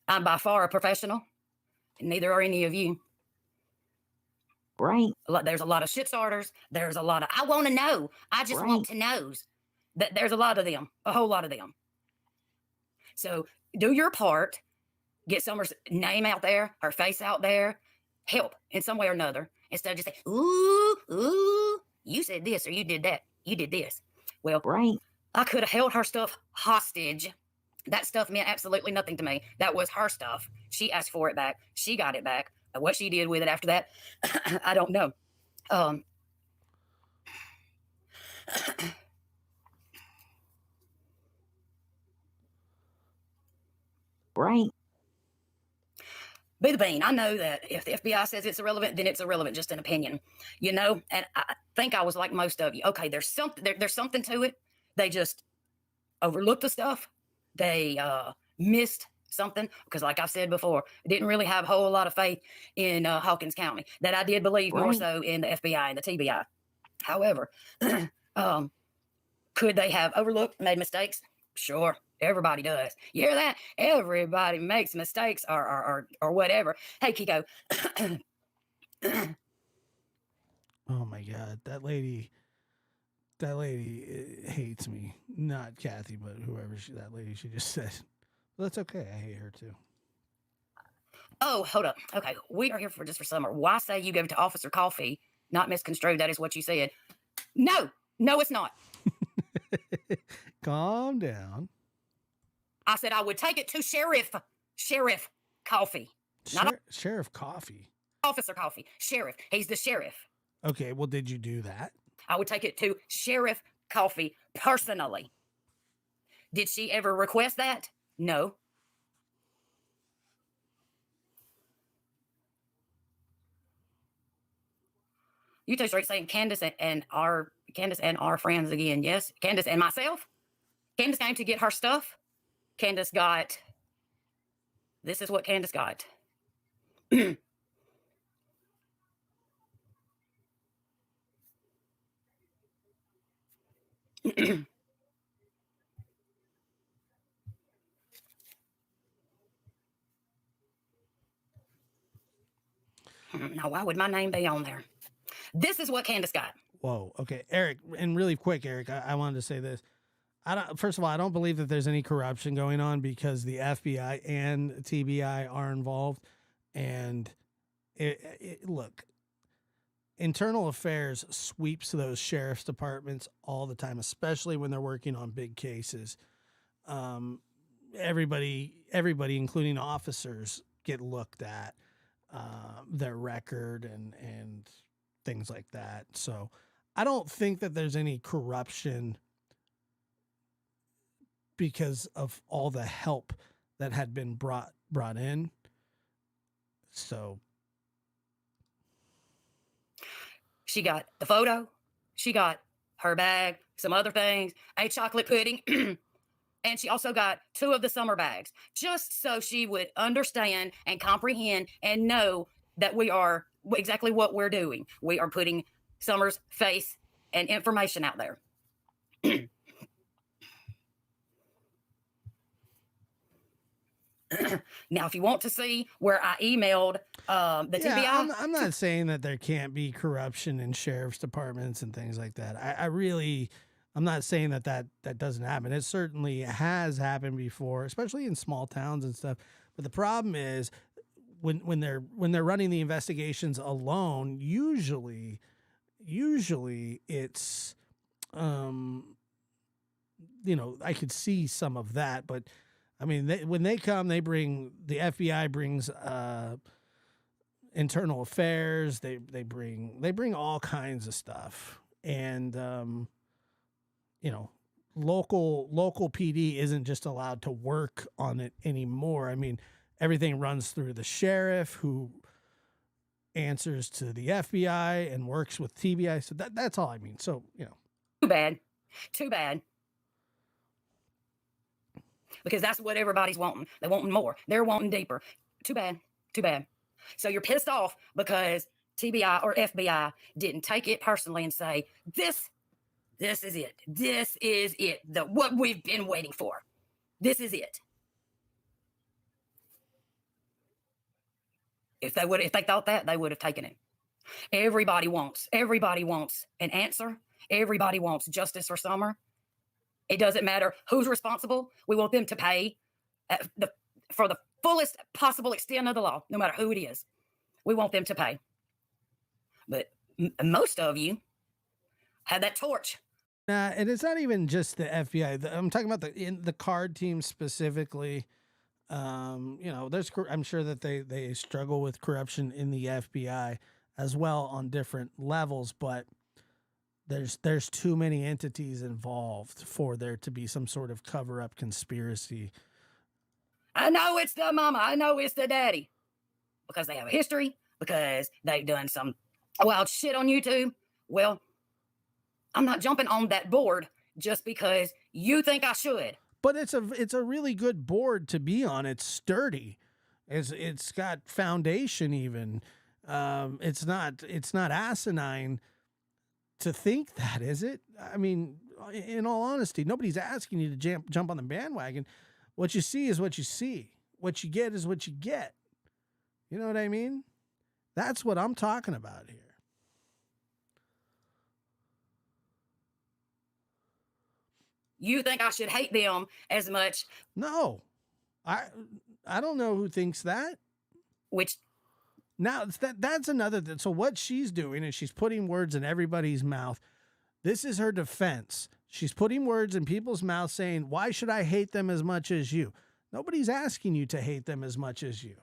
I'm by far a professional, and neither are any of you. Right. There's a lot of shit starters. There's a lot of, I want to know. I just want to knows. There's a lot of them, a whole lot of them. So do your part. Get Summer's name out there, her face out there. Help in some way or another. Instead of just saying, ooh, you said this or you did that. You did this. Well, I could have held her stuff hostage. That stuff meant absolutely nothing to me. That was her stuff. She asked for it back. She got it back. What she did with it after that, I don't know. Right. Be the bean. I know that if the FBI says it's irrelevant, then it's irrelevant, just an opinion, you know? And I think I was like most of you. Okay, there's something to it. They just overlooked the stuff. They missed something because, like I've said before, I didn't really have a whole lot of faith in Hawkins County. That I did believe more so in the FBI and the TBI. However, could they have overlooked, made mistakes? Sure. Everybody does. You hear that? Everybody makes mistakes or whatever. Hey, Kiko. Oh my God, that lady hates me. Not Kathy, but whoever that lady she just said. Well, that's okay. I hate her too. Oh, hold up. Okay, we are here for summer. Why say you gave it to Officer Coffee? Not misconstrued. That is what you said. No, it's not. Calm down. I said I would take it to Sheriff Coffee. Not Sheriff Coffee. Officer Coffee. Sheriff. He's the sheriff. Okay, well, did you do that? I would take it to Sheriff Coffee personally. Did she ever request that? No. You two straight saying Candace and our friends again. Yes, Candace and myself. Candace came to get her stuff. Candace got. This is what Candace got. Now, why would my name be on there? This is what Candace got. Whoa. Okay, Eric, and really quick, Eric, I wanted to say this. First of all, I don't believe that there's any corruption going on because the FBI and TBI are involved. And look, internal affairs sweeps those sheriff's departments all the time, especially when they're working on big cases. Everybody, including officers, get looked at, their record and things like that. So I don't think that there's any corruption because of all the help that had been brought in. So she got the photo, she got her bag, some other things, a chocolate pudding, and she also got 2 of the summer bags, just so she would understand and comprehend and know that we are exactly what we're doing. We are putting Summer's face and information out there. Now, if you want to see where I emailed the TBI, I'm not saying that there can't be corruption in sheriff's departments and things like that. I'm not saying that doesn't happen. It certainly has happened before, especially in small towns and stuff. But the problem is when they're running the investigations alone, usually it's I could see some of that, but I mean, when they come, the FBI brings internal affairs. They bring all kinds of stuff, and local PD isn't just allowed to work on it anymore. I mean, everything runs through the sheriff, who answers to the FBI and works with TBI. So that's all I mean. So, you know. Too bad. Too bad. Because that's what everybody's wanting. They're wanting more. They're wanting deeper. Too bad. Too bad. So you're pissed off because TBI or FBI didn't take it personally and say, this is it. This is it. What we've been waiting for. This is it. If they thought that, they would have taken it. Everybody wants an answer. Everybody wants justice for Summer. It doesn't matter who's responsible. We want them to pay for the fullest possible extent of the law, no matter who it is. We want them to pay. But most of you had that torch. And it's not even just the FBI. I'm talking about the card team specifically. You know, I'm sure that they struggle with corruption in the FBI as well on different levels, but there's too many entities involved for there to be some sort of cover-up conspiracy. I know it's the mama. I know it's the daddy. Because they have a history, because they've done some wild shit on YouTube. Well, I'm not jumping on that board just because you think I should. But it's a really good board to be on. It's sturdy. It's got foundation even. It's not asinine to think that, is it? I mean, in all honesty, nobody's asking you to jump on the bandwagon. What you see is what you see. What you get is what you get. You know what I mean? That's what I'm talking about here. You think I should hate them as much? No. I don't know who thinks that. Which now that's another thing. So what she's doing is she's putting words in everybody's mouth. This is her defense. She's putting words in people's mouths saying, why should I hate them as much as you? Nobody's asking you to hate them as much as you,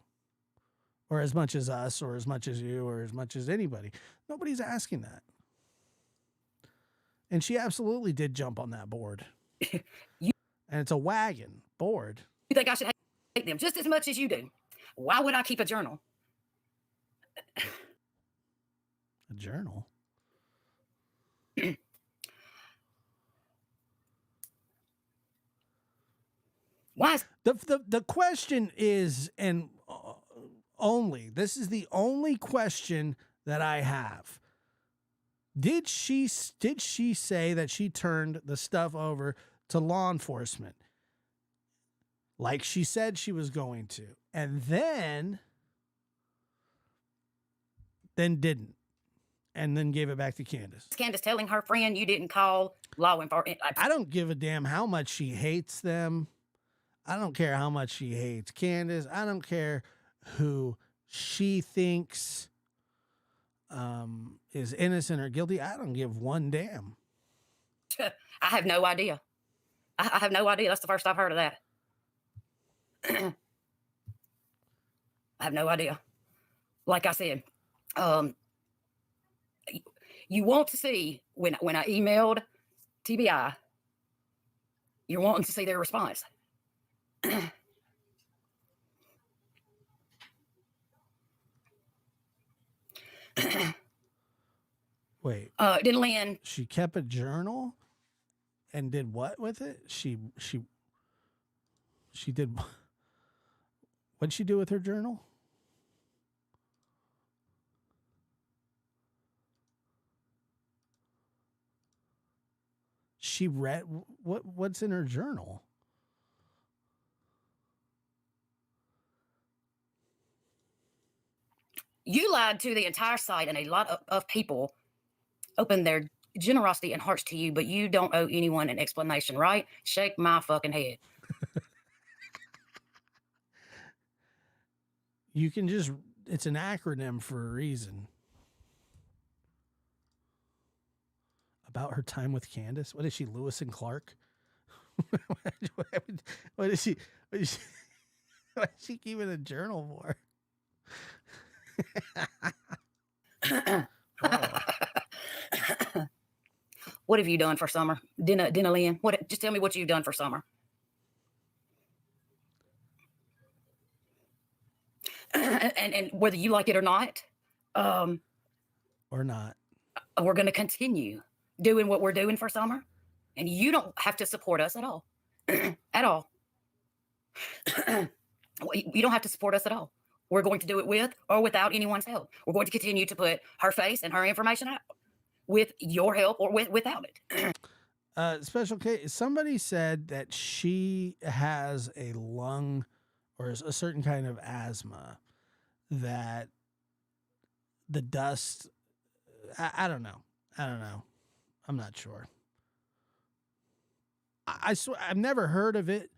or as much as us, or as much as you, or as much as anybody. Nobody's asking that. And she absolutely did jump on that board. And it's a wagon board. You think I should hate them just as much as you do? Why would I keep a journal? A journal? Why is the question is, and only, this is the only question that I have. Did she say that she turned the stuff over to law enforcement like she said she was going to, and then didn't, and then gave it back to Candace? Candace telling her friend you didn't call law enforcement? I don't give a damn how much she hates them. I don't care how much she hates Candace. I don't care who she thinks is innocent or guilty. I don't give one damn. I have no idea. I have no idea. That's the first I've heard of that. I have no idea. Like I said, you want to see when I emailed TBI, you're wanting to see their response. Wait. Did Lynn? She kept a journal and did what with it? She did. What'd she do with her journal? She read what's in her journal? You lied to the entire site, and a lot of people opened their generosity and hearts to you, but you don't owe anyone an explanation, right? Shake my fucking head. You can just, it's an acronym for a reason. About her time with Candace? What is she, Lewis and Clark? What is she keeping a journal for? What have you done for summer? Dinner Lynn, just tell me what you've done for summer. And whether you like it or not, Or not. we're going to continue doing what we're doing for summer, and you don't have to support us at all. At all. You don't have to support us at all. We're going to do it with or without anyone's help. We're going to continue to put her face and her information out with your help or without it. Special case. Somebody said that she has a lung or a certain kind of asthma that the dust. I don't know. I'm not sure. I swear I've never heard of it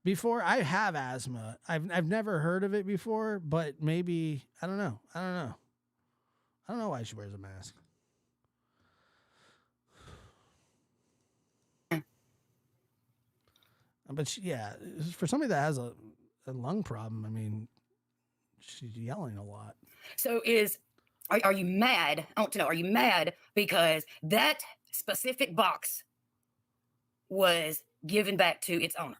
before. I have asthma. I've never heard of it before, but maybe I don't know. I don't know why she wears a mask. But yeah, for somebody that has a lung problem, I mean, she's yelling a lot. So are you mad? I want to know, are you mad because that specific box was given back to its owner?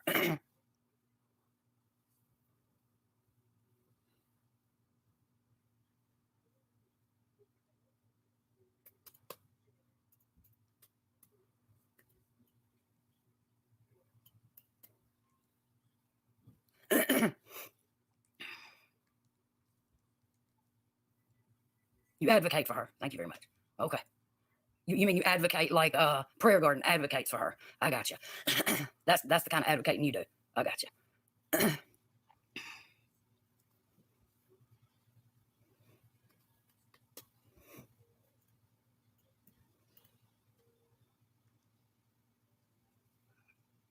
You advocate for her. Thank you very much. Okay. You mean you advocate like Prayer Garden advocates for her? I got you. That's the kind of advocating you do. I got you.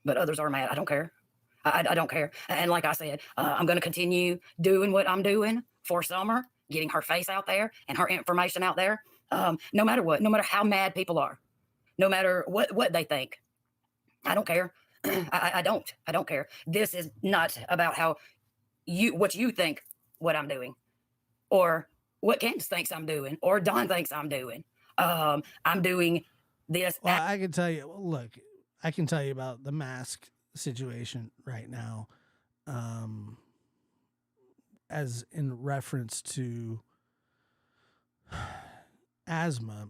But others are mad. I don't care. I don't care. And like I said, I'm going to continue doing what I'm doing for summer, getting her face out there and her information out there. No matter what, no matter how mad people are, no matter what they think, I don't care. I don't care. This is not about what you think what I'm doing, or what Candace thinks I'm doing, or Don thinks I'm doing. I'm doing this. Well, I can tell you. Look, I can tell you about the mask situation right now, as in reference to asthma.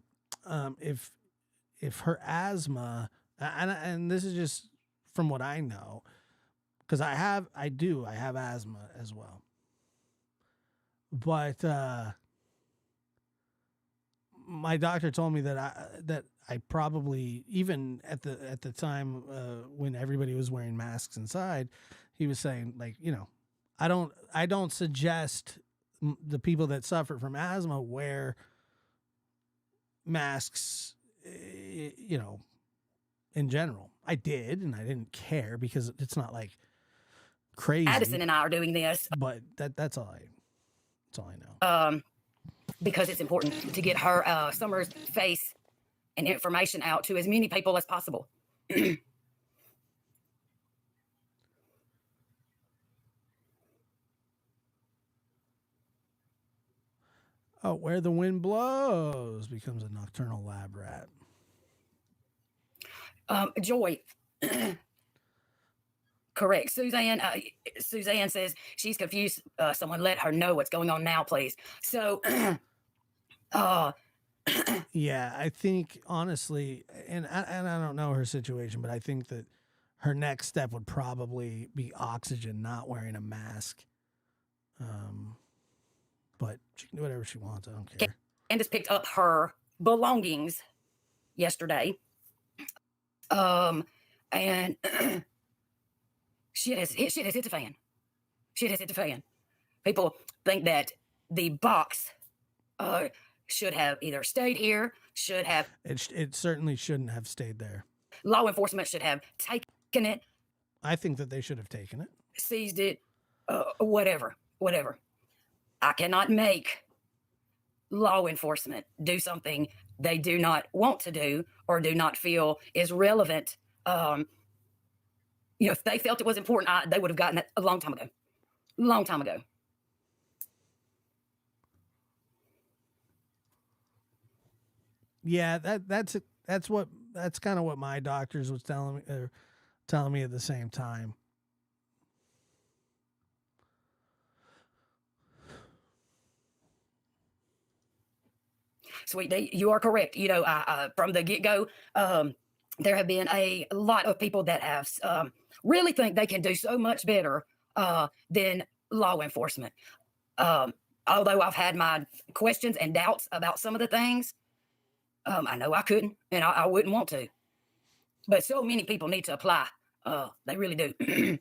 If her asthma, and this is just from what I know, because I have asthma as well, but my doctor told me that I probably, even at the time when everybody was wearing masks inside, he was saying, like, I don't suggest the people that suffer from asthma wear masks, in general. I did, and I didn't care because it's not like crazy. Addison and I are doing this, but that's all I know. Because it's important to get her Summer's face and information out to as many people as possible. Oh, where the wind blows becomes a nocturnal lab rat. Joy. Correct. Suzanne says she's confused. Someone let her know what's going on now, please. So, yeah, I think honestly, and I don't know her situation, but I think that her next step would probably be oxygen, not wearing a mask. But she can do whatever she wants. I don't care. Candace picked up her belongings yesterday. And shit has hit the fan. Shit has hit the fan. People think that the box should have either stayed here, should have. It certainly shouldn't have stayed there. Law enforcement should have taken it. I think that they should have taken it. Seized it, whatever. I cannot make law enforcement do something they do not want to do or do not feel is relevant. If they felt it was important, they would have gotten it a long time ago. Long time ago. Yeah, that's what that's kind of what my doctors was telling me at the same time. Sweet D, you are correct. You know, from the get go, there have been a lot of people that have really think they can do so much better than law enforcement. Although I've had my questions and doubts about some of the things, I know I couldn't and I wouldn't want to. But so many people need to apply. They really do.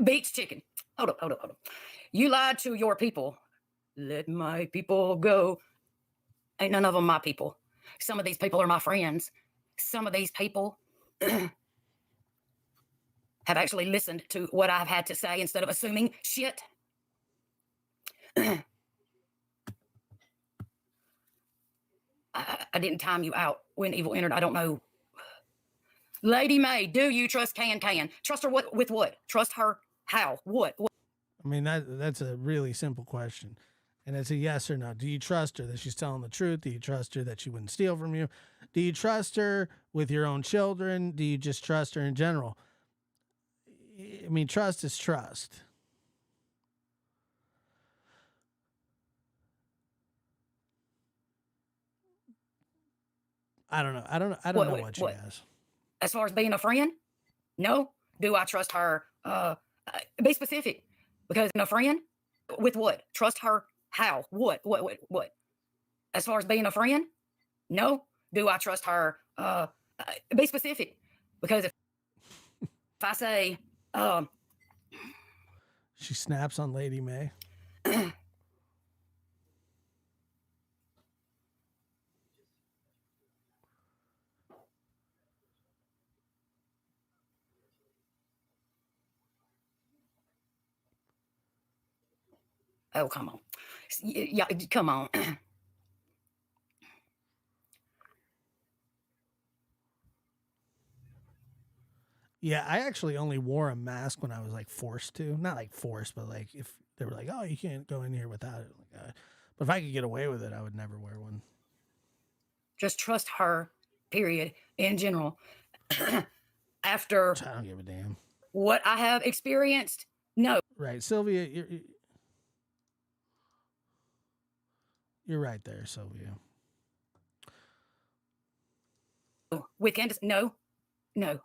Beach chicken. Hold up. You lied to your people. Let my people go. Ain't none of them my people. Some of these people are my friends. Some of these people have actually listened to what I've had to say instead of assuming shit. I didn't time you out when evil entered. I don't know. Lady May, do you trust Can? Trust her with what? Trust her how? What? I mean, that's a really simple question. And it's a yes or no. Do you trust her that she's telling the truth? Do you trust her that she wouldn't steal from you? Do you trust her with your own children? Do you just trust her in general? I mean, trust is trust. I don't know. I don't know what she has. As far as being a friend? No. Do I trust her? Be specific. Because being a friend? With what? Trust her how? What? As far as being a friend? No. Do I trust her? Be specific. Because if I say she snaps on Lady May. Oh, come on. Yeah, come on. Yeah, I actually only wore a mask when I was like forced to. Not like forced, but like if they were like, "Oh, you can't go in here without it." Like, but if I could get away with it, I would never wear one. Just trust her, period, in general. After I don't give a damn. What I have experienced, no. Right, Sylvia, you're right there, Sylvia. With Candace, no. You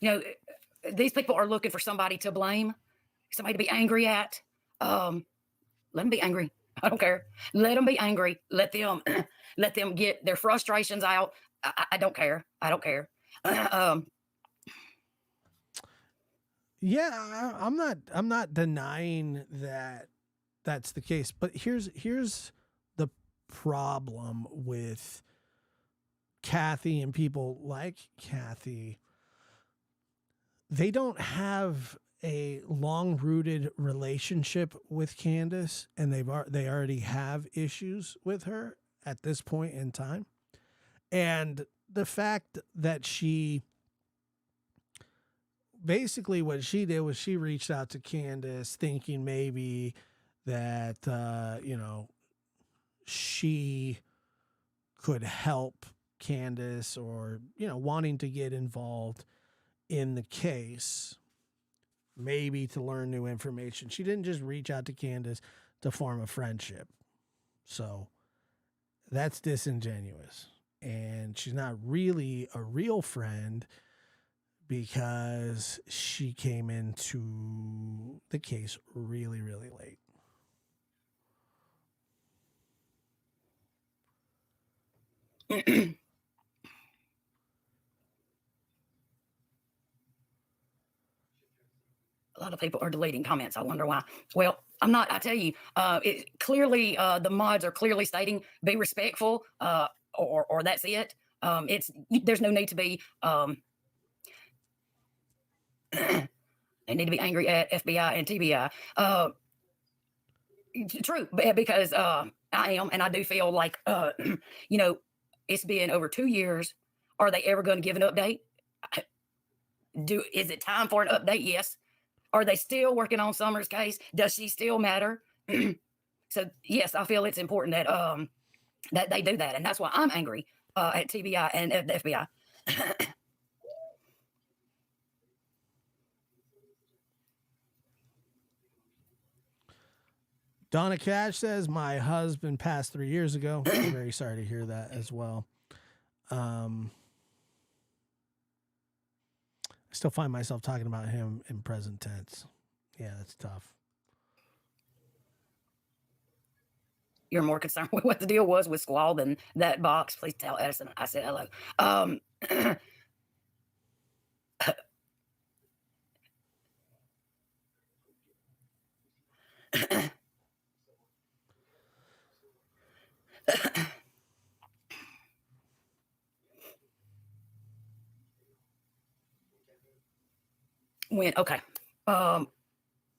know, these people are looking for somebody to blame, somebody to be angry at. Let them be angry. I don't care. Let them be angry. Let them get their frustrations out. I don't care. Yeah, I'm not denying that that's the case, but here's the problem with Kathy and people like Kathy. They don't have a long-rooted relationship with Candace, and they already have issues with her at this point in time. And the fact that she basically what she did was she reached out to Candace thinking maybe that she could help Candace, or wanting to get involved in the case, maybe to learn new information. She didn't just reach out to Candace to form a friendship. So that's disingenuous. And she's not really a real friend because she came into the case really, really late. A lot of people are deleting comments. I wonder why. Well, I'm not. I tell you, clearly the mods are clearly stating be respectful, or that's it. There's no need to be They need to be angry at FBI and TBI. True, because I am, and I do feel like, you know, it's been over 2 years. Are they ever going to give an update? Is it time for an update? Yes. Are they still working on Summer's case? Does she still matter? So yes, I feel it's important that that they do that, and that's why I'm angry at TBI and at the FBI. Donna Cash says, my husband passed 3 years ago. I'm very sorry to hear that as well. I still find myself talking about him in present tense. Yeah, that's tough. You're more concerned with what the deal was with Squall than that box. Please tell Edison I said hello.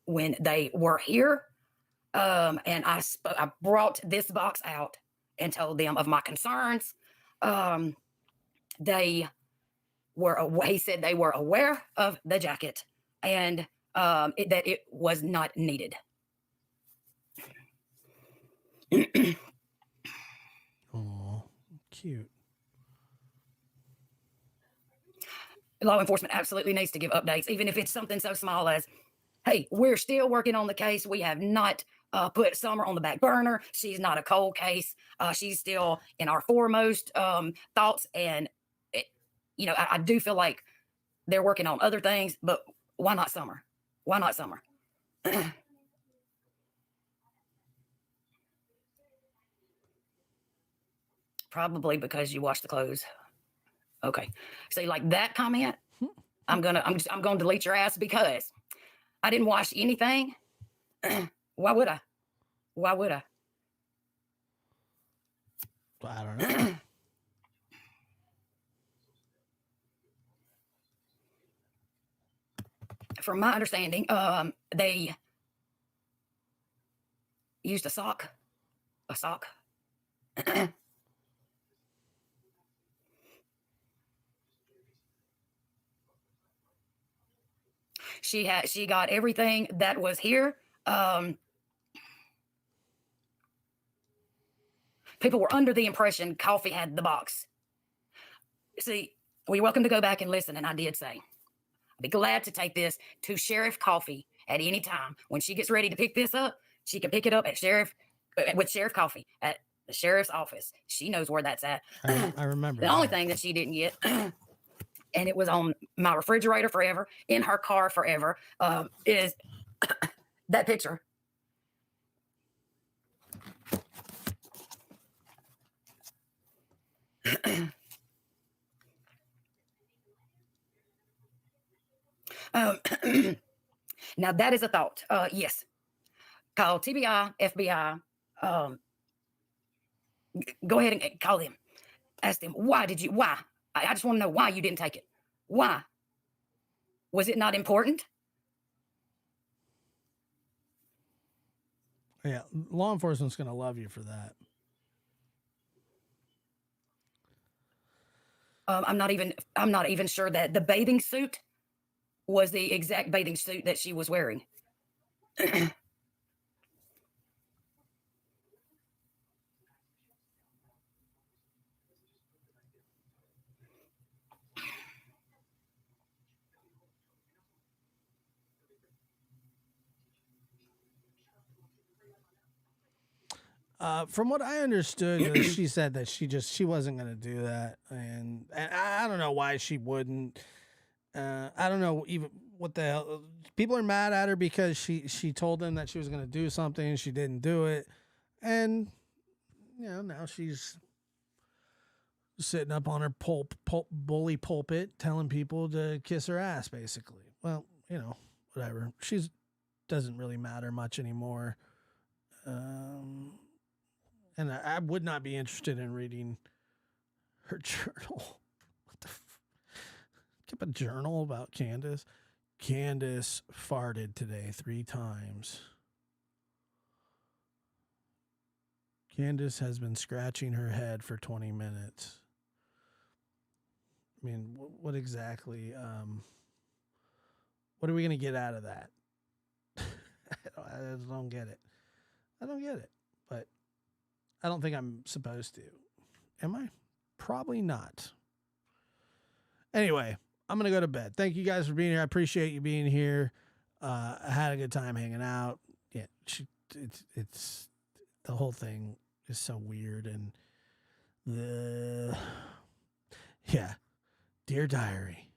When they were here, and I brought this box out and told them of my concerns. They were he said they were aware of the jacket and that it was not needed. Oh, cute. Law enforcement absolutely needs to give updates, even if it's something so small as, hey, we're still working on the case. We have not put Summer on the back burner. She's not a cold case. She's still in our foremost thoughts. And, I do feel like they're working on other things, but why not Summer? Why not Summer? Probably because you wash the clothes. Okay. See, like that comment, I'm gonna delete your ass because I didn't wash anything. Why would I? Why would I? I don't know. From my understanding, they used a sock. A sock. She got everything that was here. People were under the impression Coffee had the box. See, well, you're welcome to go back and listen, and I did say, I'd be glad to take this to Sheriff Coffee at any time. When she gets ready to pick this up, she can pick it up with Sheriff Coffee at the sheriff's office. She knows where that's at. I remember. The only thing that she didn't get, and it was on my refrigerator forever, in her car forever, is that picture. Now that is a thought. Yes. Call TBI, FBI. Go ahead and call them. Ask them, why? I just want to know why you didn't take it. Why? Was it not important? Yeah, law enforcement's going to love you for that. I'm not even sure that the bathing suit was the exact bathing suit that she was wearing. From what I understood, she said that she wasn't going to do that, and I don't know why she wouldn't. I don't know even what the hell. People are mad at her because she told them that she was going to do something, she didn't do it, and now she's sitting up on her bully pulpit telling people to kiss her ass, basically. Well, whatever. She's doesn't really matter much anymore. And I would not be interested in reading her journal. What the keep a journal about Candace? Candace farted today 3 times. Candace has been scratching her head for 20 minutes. I mean, what exactly, what are we going to get out of that? I just don't get it. I don't get it. But I don't think I'm supposed to. Am I? Probably not. Anyway, I'm going to go to bed. Thank you guys for being here. I appreciate you being here. I had a good time hanging out. Yeah, it's the whole thing is so weird. And yeah, Dear Diary.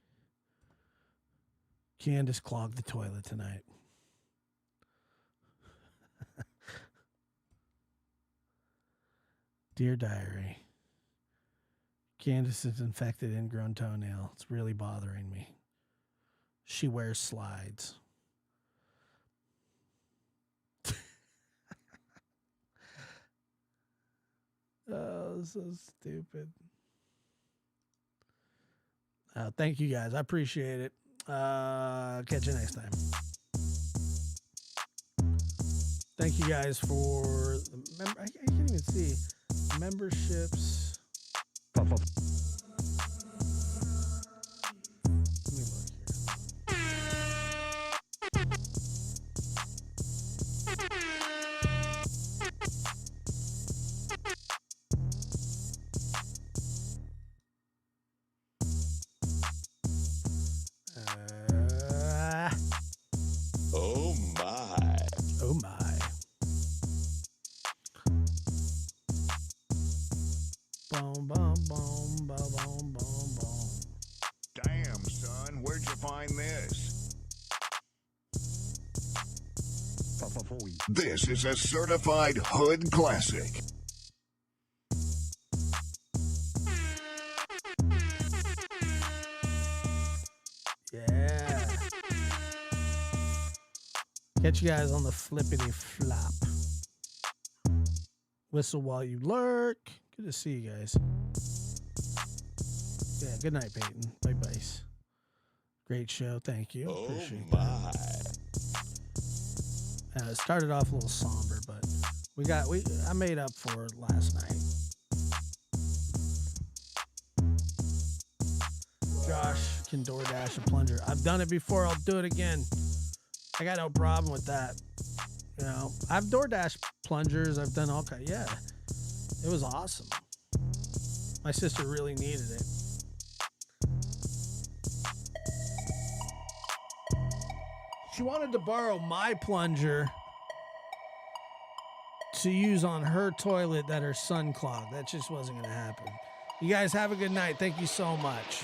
Candace clogged the toilet tonight. Dear Diary. Candace is infected ingrown toenail. It's really bothering me. She wears slides. Oh, so stupid. Thank you guys. I appreciate it. Catch you next time. Thank you guys for the I can't even see memberships. Let me look here. Oh my. Oh my. Boom, boom, boom, boom, boom, boom, boom. Damn, son, where'd you find this? This is a certified hood classic. Yeah. Catch you guys on the flippity flop. Whistle while you lurk. Good to see you guys. Yeah, good night, Peyton. Bye-bye. Great show. Thank you. Appreciate that. It started off a little somber, but I made up for it last night. Josh can DoorDash a plunger. I've done it before. I'll do it again. I got no problem with that. You know, I've DoorDash plungers. I've done all kinds. Yeah, it was awesome. My sister really needed it. She wanted to borrow my plunger to use on her toilet that her son clogged. That just wasn't going to happen. You guys have a good night. Thank you so much.